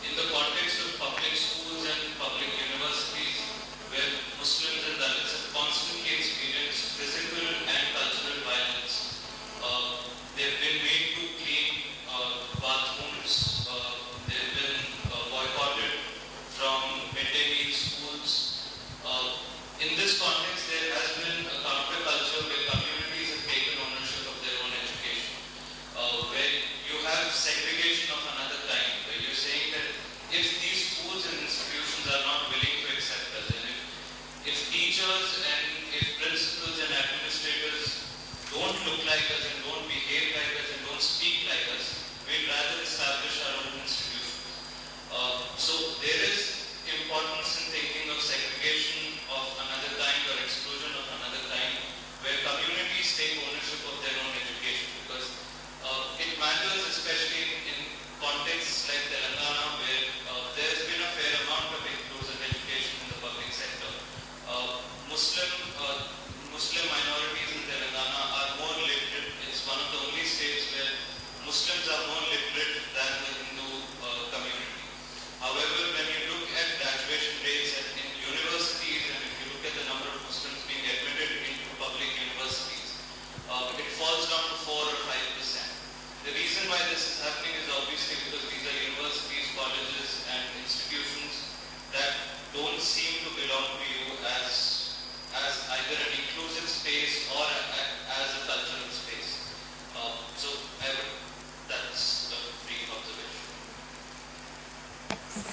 In the context of public schools and public universities, where Muslims and Dalits have constantly experienced physical and cultural violence, they've been made to clean bathrooms, they've been boycotted from midday meal schools. In this context, there has been a counterculture where communities have taken ownership of their own education, where you have segregation of another kind, where you're saying that if these schools and institutions are not willing to accept us, and if teachers and if principals and administrators don't look like us and don't behave like us and don't speak like us, we'd rather establish our own institutions. So there is importance in thinking of segregation of another kind or exclusion of another kind, where communities take ownership of their own education, because it matters especially in contexts like Telangana, where there's been a fair amount of inclusive education in the public sector. Muslim minorities in Telangana are more literate. It's one of the only states where Muslims are more literate than the Hindu community. However, when you look at graduation rates in universities, and if you look at the number of Muslims being admitted into public universities, it falls down to 4 or 5%. The reason why this is happening is obviously because these are universities, colleges, and institutions that don't seem to belong to you as either an inclusive space or as a cultural space. So that's a brief observation.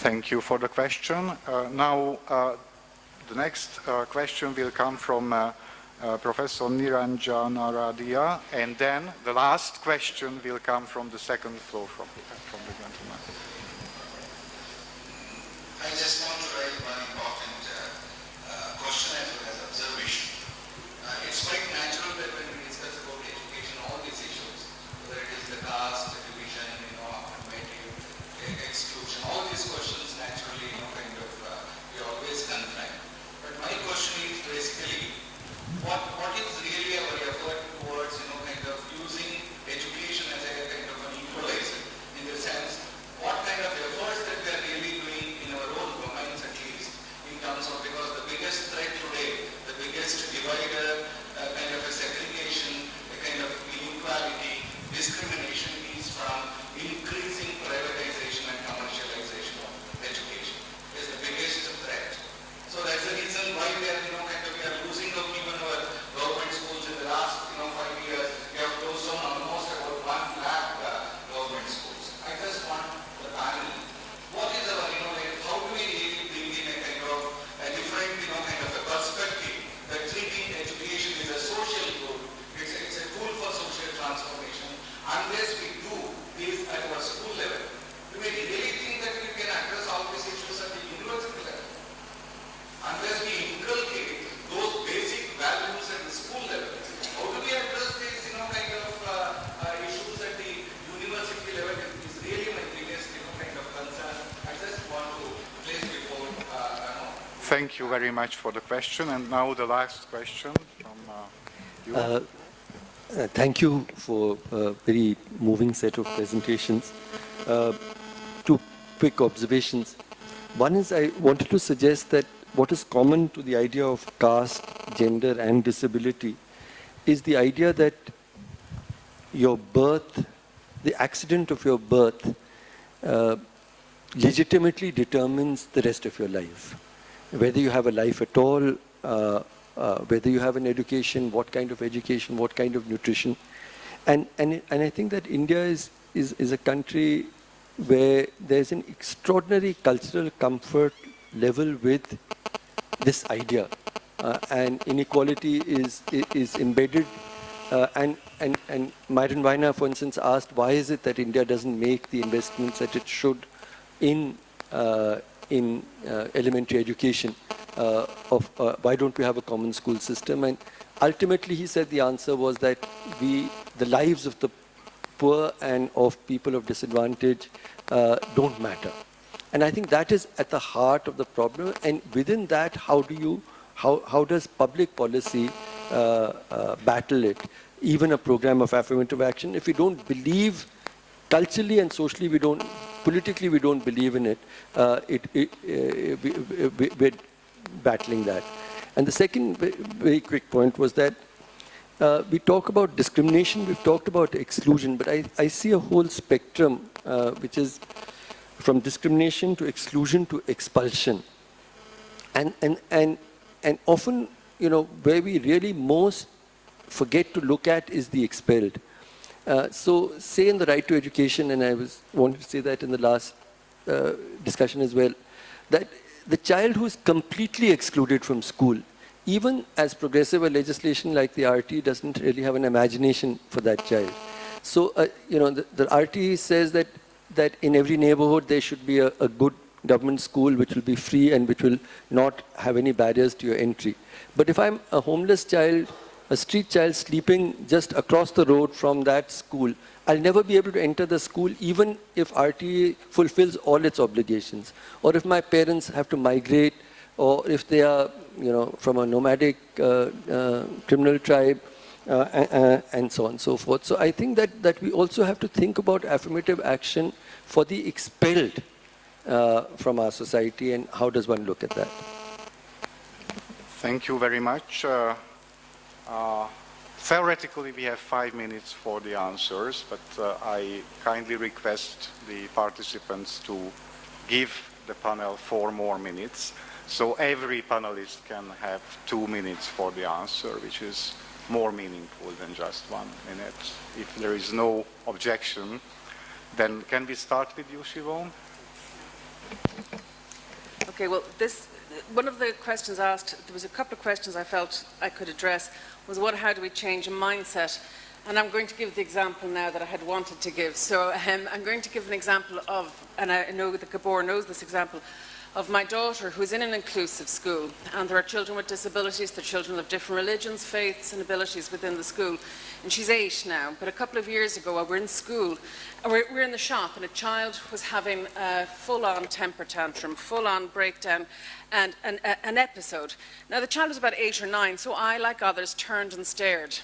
Thank you for the question. Now, the next question will come from Professor Niranjana Radia, and then the last question will come from the second floor from the gentleman. I just want to raise one important question as well as observation. It's quite natural that when we discuss about education, all these issues, whether it is the caste, the division, affirmative, exclusion, all these questions naturally, we always confront. But my question is basically, what is really our effort towards, using education as a kind of an equalizer, in the sense, what kind of efforts that we are really doing in our own domains at least, in terms of, because the biggest threat today, the biggest divider, kind of a segregation, a kind of inequality, discrimination is from increasing privatization and commercialization of education. Is the biggest threat. So that's the reason why we are, we are losing out even our government schools in the last, 5 years. We have closed down almost about 1 lakh government schools. I just want the panel, what is our, how do we really bring in a kind of a different, kind of a perspective that treating education is a social good, it's a tool for social transformation. Unless we do this at our school level, do we really think that we can address all these issues at the university level? Unless we inculcate those basic values at the school level, how do we address these, kind of issues at the university level? Is really my biggest, kind of concern. I just want to place before. Thank you very much for the question. And now the last question from you. Thank you for a very moving set of presentations. Two quick observations. One is I wanted to suggest that what is common to the idea of caste, gender and disability is the idea that your birth, the accident of your birth, legitimately determines the rest of your life. Whether you have a life at all, whether you have an education, what kind of nutrition. And I think that India is a country where there's an extraordinary cultural comfort level with this idea. And inequality is embedded. And Myron Weiner, for instance, asked, why is it that India doesn't make the investments that it should in elementary education? Why don't we have a common school system? And ultimately, he said the answer was that the lives of the poor and of people of disadvantage don't matter. And I think that is at the heart of the problem. And within that, how does public policy battle it? Even a program of affirmative action, if we don't believe culturally and socially, politically we don't believe in it, we're battling that. And the second very quick point was that we talk about discrimination, we've talked about exclusion, but I see a whole spectrum which is from discrimination to exclusion to expulsion. And often, where we really most forget to look at is the expelled. So say in the right to education, and I wanted to say that in the last discussion as well, that the child who is completely excluded from school, even as progressive a legislation like the RT doesn't really have an imagination for that child. So, the RT says that in every neighborhood there should be a good government school which will be free and which will not have any barriers to your entry. But if I'm a homeless child, a street child sleeping just across the road from that school, I'll never be able to enter the school even if RTA fulfills all its obligations. Or if my parents have to migrate, or if they are from a nomadic criminal tribe, and so on and so forth. So I think that we also have to think about affirmative action for the expelled from our society, and how does one look at that? Thank you very much. Theoretically, we have 5 minutes for the answers, but I kindly request the participants to give the panel 4 more minutes. So every panelist can have 2 minutes for the answer, which is more meaningful than just 1 minute. If there is no objection, then can we start with you, Shivaun? Okay, well, one of the questions asked, there was a couple of questions I felt I could address, was how do we change a mindset? And I'm going to give the example now that I had wanted to give. So I'm going to give an example of, and I know that Gabor knows this example, of my daughter who's in an inclusive school. And there are children with disabilities, there are children of different religions, faiths and abilities within the school. And she's 8 now, but a couple of years ago we're in school, we're in the shop, and a child was having a full-on temper tantrum, full-on breakdown, and an episode. Now the child was about 8 or 9, so I, like others, turned and stared.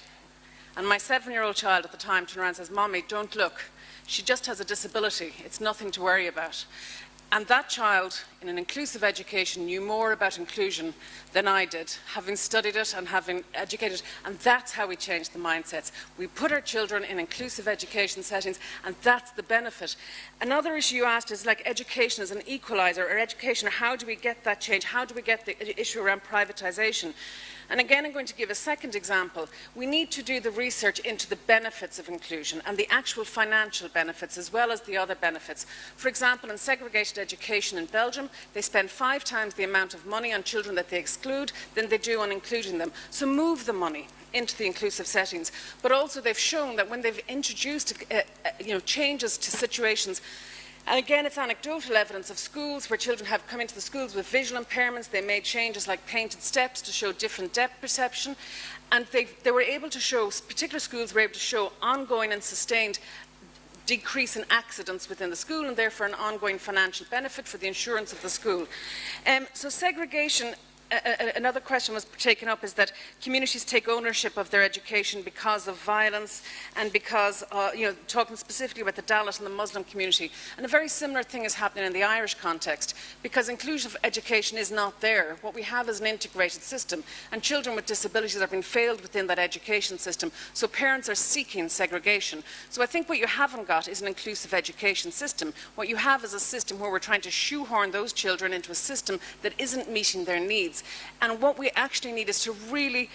And my 7-year-old child at the time turned around and says, "Mommy, don't look. She just has a disability. It's nothing to worry about." And that child, in an inclusive education, knew more about inclusion than I did, having studied it and having educated. And that's how we change the mindsets. We put our children in inclusive education settings, and that's the benefit. Another issue you asked is like education as an equalizer, or education, how do we get that change? How do we get the issue around privatization? And again, I'm going to give a second example. We need to do the research into the benefits of inclusion and the actual financial benefits as well as the other benefits. For example, in segregated education in Belgium, they spend 5 times the amount of money on children that they exclude than they do on including them. So move the money into the inclusive settings. But also they've shown that when they've introduced changes to situations, and again, it's anecdotal evidence of schools where children have come into the schools with visual impairments. They made changes like painted steps to show different depth perception. And they were able to show, particular schools were able to show ongoing and sustained decrease in accidents within the school, and therefore an ongoing financial benefit for the insurance of the school. So segregation another question was taken up, is that communities take ownership of their education because of violence and because, talking specifically about the Dalit and the Muslim community. And a very similar thing is happening in the Irish context, because inclusive education is not there. What we have is an integrated system, and children with disabilities are being failed within that education system, so parents are seeking segregation. So I think what you haven't got is an inclusive education system. What you have is a system where we're trying to shoehorn those children into a system that isn't meeting their needs. And what we actually need is to really,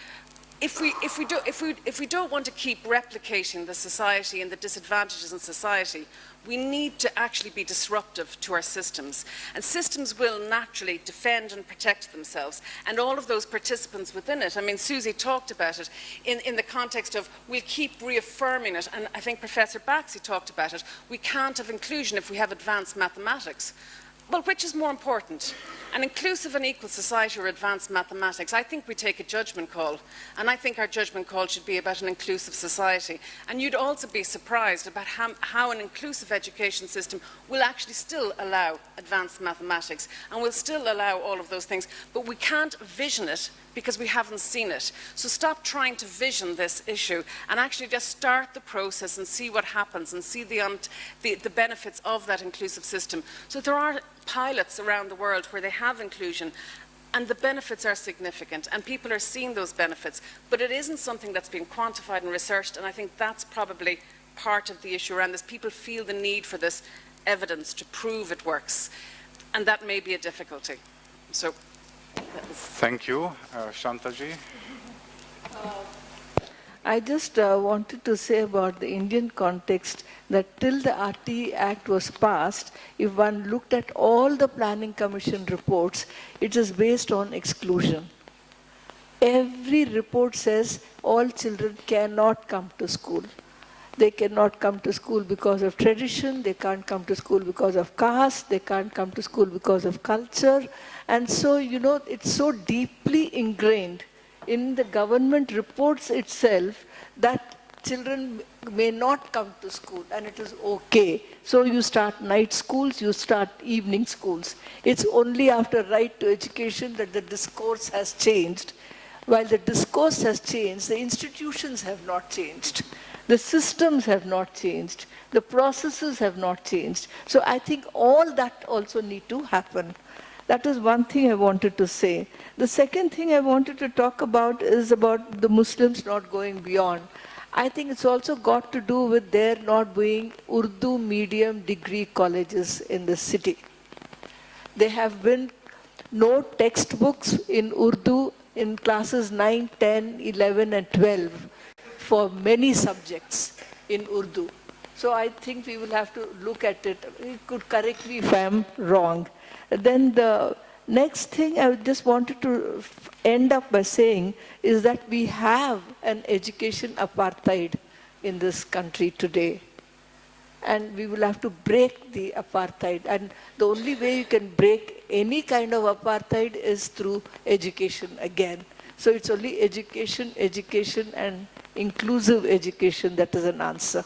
if we don't want to keep replicating the society and the disadvantages in society, we need to actually be disruptive to our systems. And systems will naturally defend and protect themselves. And all of those participants within it, I mean, Susie talked about it in the context of we'll keep reaffirming it. And I think Professor Baxi talked about it. We can't have inclusion if we have advanced mathematics. Well, which is more important? An inclusive and equal society or advanced mathematics? I think we take a judgment call, and I think our judgment call should be about an inclusive society. And you'd also be surprised about how an inclusive education system will actually still allow advanced mathematics and will still allow all of those things, but we can't vision it because we haven't seen it. So stop trying to vision this issue and actually just start the process and see what happens and see the benefits of that inclusive system. So there are pilots around the world where they have inclusion and the benefits are significant and people are seeing those benefits, but it isn't something that's been quantified and researched, and I think that's probably part of the issue around this. People feel the need for this evidence to prove it works, and that may be a difficulty. So. Thank you. Shantha ji. I just wanted to say about the Indian context that till the RT Act was passed, if one looked at all the Planning Commission reports, it is based on exclusion. Every report says all children cannot come to school. They cannot come to school because of tradition, they can't come to school because of caste, they can't come to school because of culture. And so, it's so deeply ingrained in the government reports itself that children may not come to school and it is okay. So you start night schools, you start evening schools. It's only after right to education that the discourse has changed. While the discourse has changed, the institutions have not changed. The systems have not changed. The processes have not changed. So I think all that also need to happen. That is one thing I wanted to say. The second thing I wanted to talk about is about the Muslims not going beyond. I think it's also got to do with there not being Urdu medium degree colleges in the city. There have been no textbooks in Urdu in classes 9, 10, 11 and 12 for many subjects in Urdu. So I think we will have to look at it. You could correct me if I'm wrong. Then the next thing I just wanted to end up by saying is that we have an education apartheid in this country today. And we will have to break the apartheid. And the only way you can break any kind of apartheid is through education again. So it's only education, education and inclusive education that is an answer.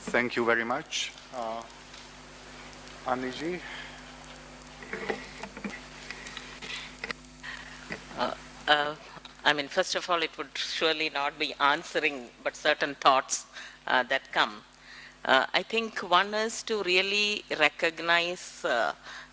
Thank you very much. Aniji. First of all, it would surely not be answering, but certain thoughts that come. I think one is to really recognize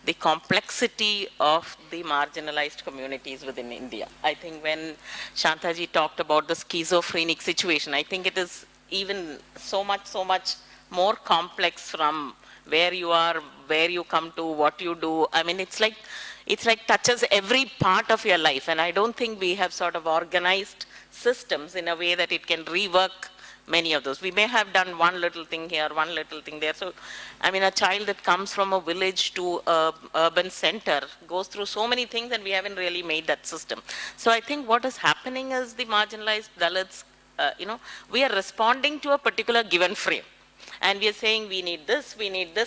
the complexity of the marginalized communities within India. I think when Shanthaji talked about the schizophrenic situation, I think it is even so much more complex from where you are, where you come to, what you do. It's like touches every part of your life, and I don't think we have sort of organized systems in a way that it can rework many of those. We may have done one little thing here, one little thing there. So, a child that comes from a village to an urban center goes through so many things, and we haven't really made that system. So I think what is happening is the marginalized Dalits, we are responding to a particular given frame. And we are saying we need this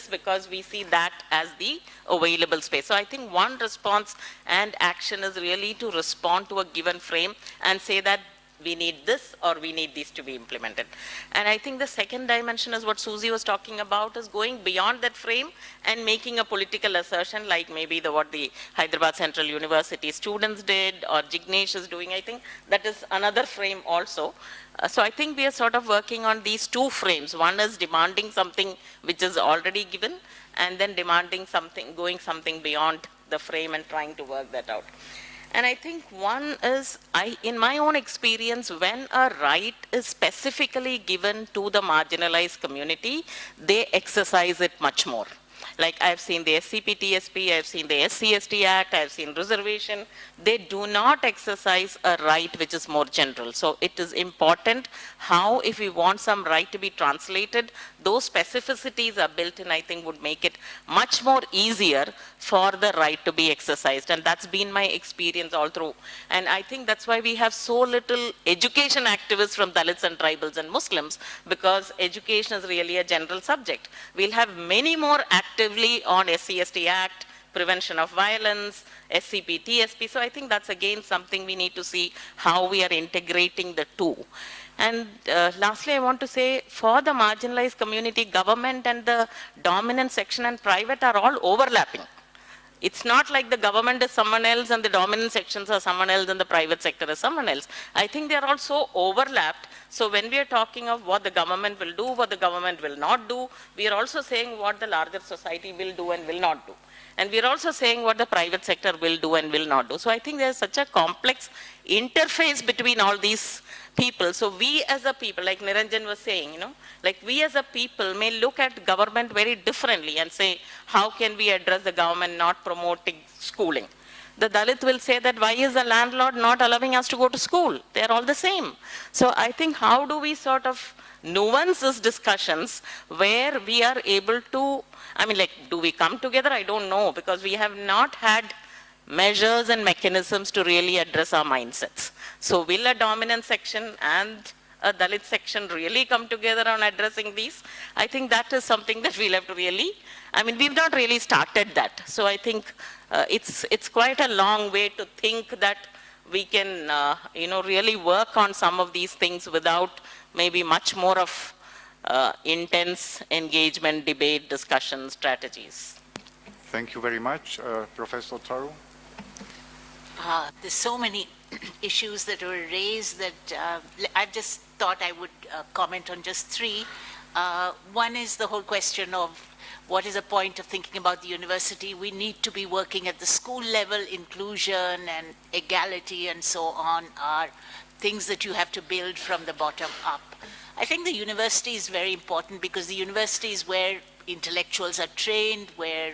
because we see that as the available space. So I think one response and action is really to respond to a given frame and say that we need this or we need these to be implemented. And I think the second dimension is what Susie was talking about, is going beyond that frame and making a political assertion like maybe what the Hyderabad Central University students did or Jignesh is doing. I think that is another frame also. So I think we are sort of working on these two frames. One is demanding something which is already given, and then demanding something, going something beyond the frame and trying to work that out. And I think one is, in my own experience, when a right is specifically given to the marginalized community, they exercise it much more. Like I've seen the SCP-TSP, I've seen the SC/ST Act, I've seen reservation. They do not exercise a right which is more general. So it is important how, if we want some right to be translated, those specificities are built in, I think would make it much more easier for the right to be exercised. And that's been my experience all through. And I think that's why we have so little education activists from Dalits and tribals and Muslims, because education is really a general subject. We'll have many more actively on SC/ST Act, prevention of violence, SCP-TSP. So I think that's again something we need to see how we are integrating the two. And lastly, I want to say, for the marginalized community, government and the dominant section and private are all overlapping. It's not like the government is someone else and the dominant sections are someone else and the private sector is someone else. I think they are all so overlapped. So when we are talking of what the government will do, what the government will not do, we are also saying what the larger society will do and will not do. And we are also saying what the private sector will do and will not do. So I think there is such a complex interface between all these people. So we as a people, like Niranjan was saying, like we as a people may look at government very differently and say, how can we address the government not promoting schooling? The Dalit will say that, why is the landlord not allowing us to go to school? They are all the same. So I think, how do we sort of nuance these discussions where we are able to, do we come together? I don't know, because we have not had measures and mechanisms to really address our mindsets. So will a dominant section and a Dalit section really come together on addressing these? I think that is something that we'll have to really, we've not really started that. So I think it's quite a long way to think that we can, really work on some of these things without maybe much more of intense engagement, debate, discussion, strategies. Thank you very much. Professor Tharu? There's so many issues that were raised that I just thought I would comment on just three. One is the whole question of what is the point of thinking about the university? We need to be working at the school level. Inclusion and equality and so on are things that you have to build from the bottom up. I think the university is very important, because the university is where intellectuals are trained, where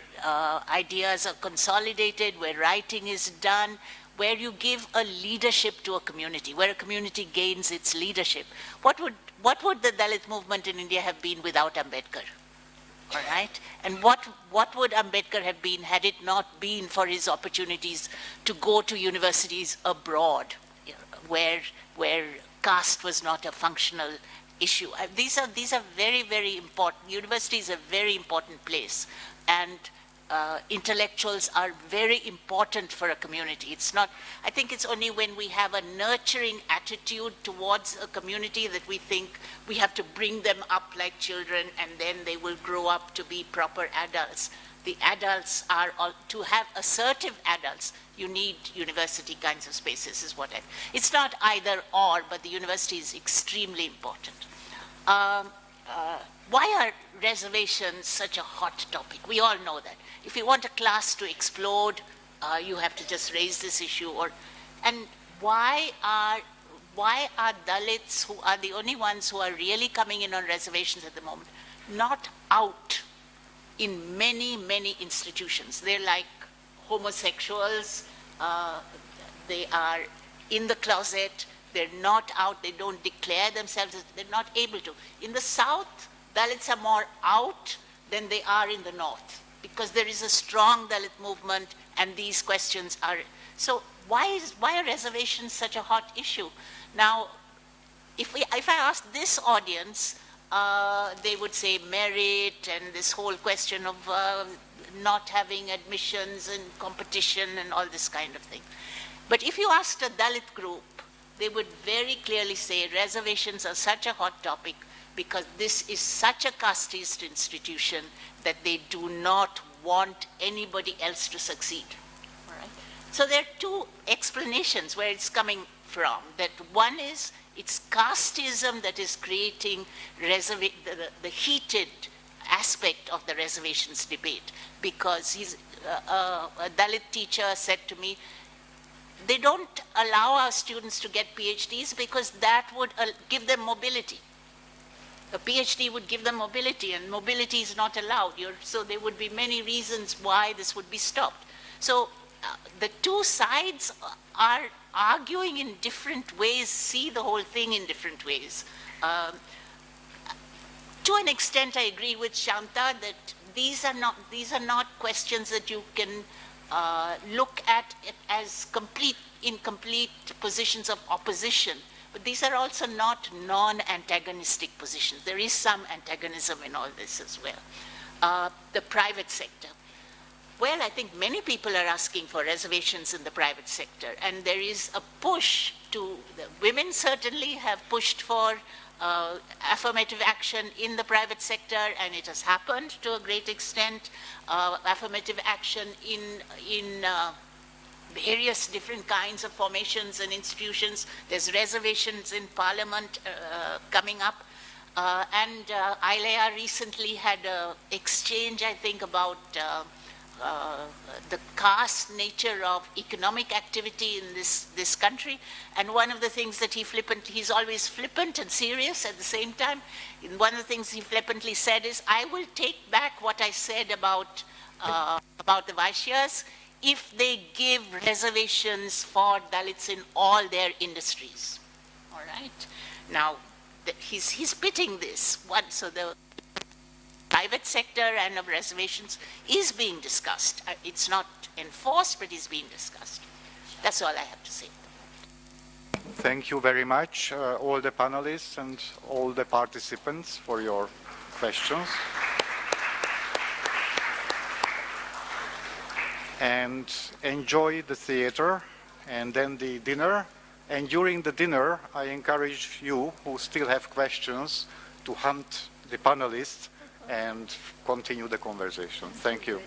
ideas are consolidated, where writing is done, where you give a leadership to a community, where a community gains its leadership. What would the Dalit movement in India have been without Ambedkar? All right? And what would Ambedkar have been had it not been for his opportunities to go to universities abroad, where caste was not a functional issue? These are very, very important. University is a very important place, and intellectuals are very important for a community. It's not, I think it's only when we have a nurturing attitude towards a community that we think we have to bring them up like children and then they will grow up to be proper adults. The adults are, to have assertive adults, you need university kinds of spaces is what it's not either or, but the university is extremely important. Why are reservations such a hot topic? We all know that. If you want a class to explode, you have to just raise this issue. And why are Dalits, who are the only ones who are really coming in on reservations at the moment, not out in many, many institutions? They're like homosexuals. They are in the closet. They're not out. They don't declare themselves. They're not able to. In the South, Dalits are more out than they are in the North, because there is a strong Dalit movement and these questions are. So why are reservations such a hot issue? Now, if I ask this audience, they would say merit and this whole question of not having admissions and competition and all this kind of thing. But if you asked a Dalit group, they would very clearly say reservations are such a hot topic because this is such a casteist institution that they do not want anybody else to succeed. All right? So there are two explanations where it's coming from. That one is it's casteism that is creating the heated aspect of the reservations debate, because a Dalit teacher said to me, they don't allow our students to get PhDs because that would give them mobility. A PhD would give them mobility, and mobility is not allowed. So there would be many reasons why this would be stopped. So the two sides are arguing in different ways, see the whole thing in different ways. To an extent, I agree with Shantha that these are not questions that you can look at it as incomplete positions of opposition. But these are also not non-antagonistic positions. There is some antagonism in all this as well. The private sector. Well, I think many people are asking for reservations in the private sector, and there is a push the women certainly have pushed for affirmative action in the private sector, and it has happened to a great extent. Affirmative action in various different kinds of formations and institutions. There's reservations in Parliament coming up. And ILEA recently had an exchange, I think, about the caste nature of economic activity in this country. And one of the things that he's always flippant and serious at the same time. And one of the things he flippantly said is, I will take back what I said about the Vaishyas if they give reservations for Dalits in all their industries. All right? Now, he's pitting this. So the private sector and of reservations is being discussed. It's not enforced, but is being discussed. That's all I have to say. Thank you very much, all the panelists and all the participants, for your questions. And enjoy the theater and then the dinner. And during the dinner, I encourage you who still have questions to hunt the panelists and continue the conversation. Thank you.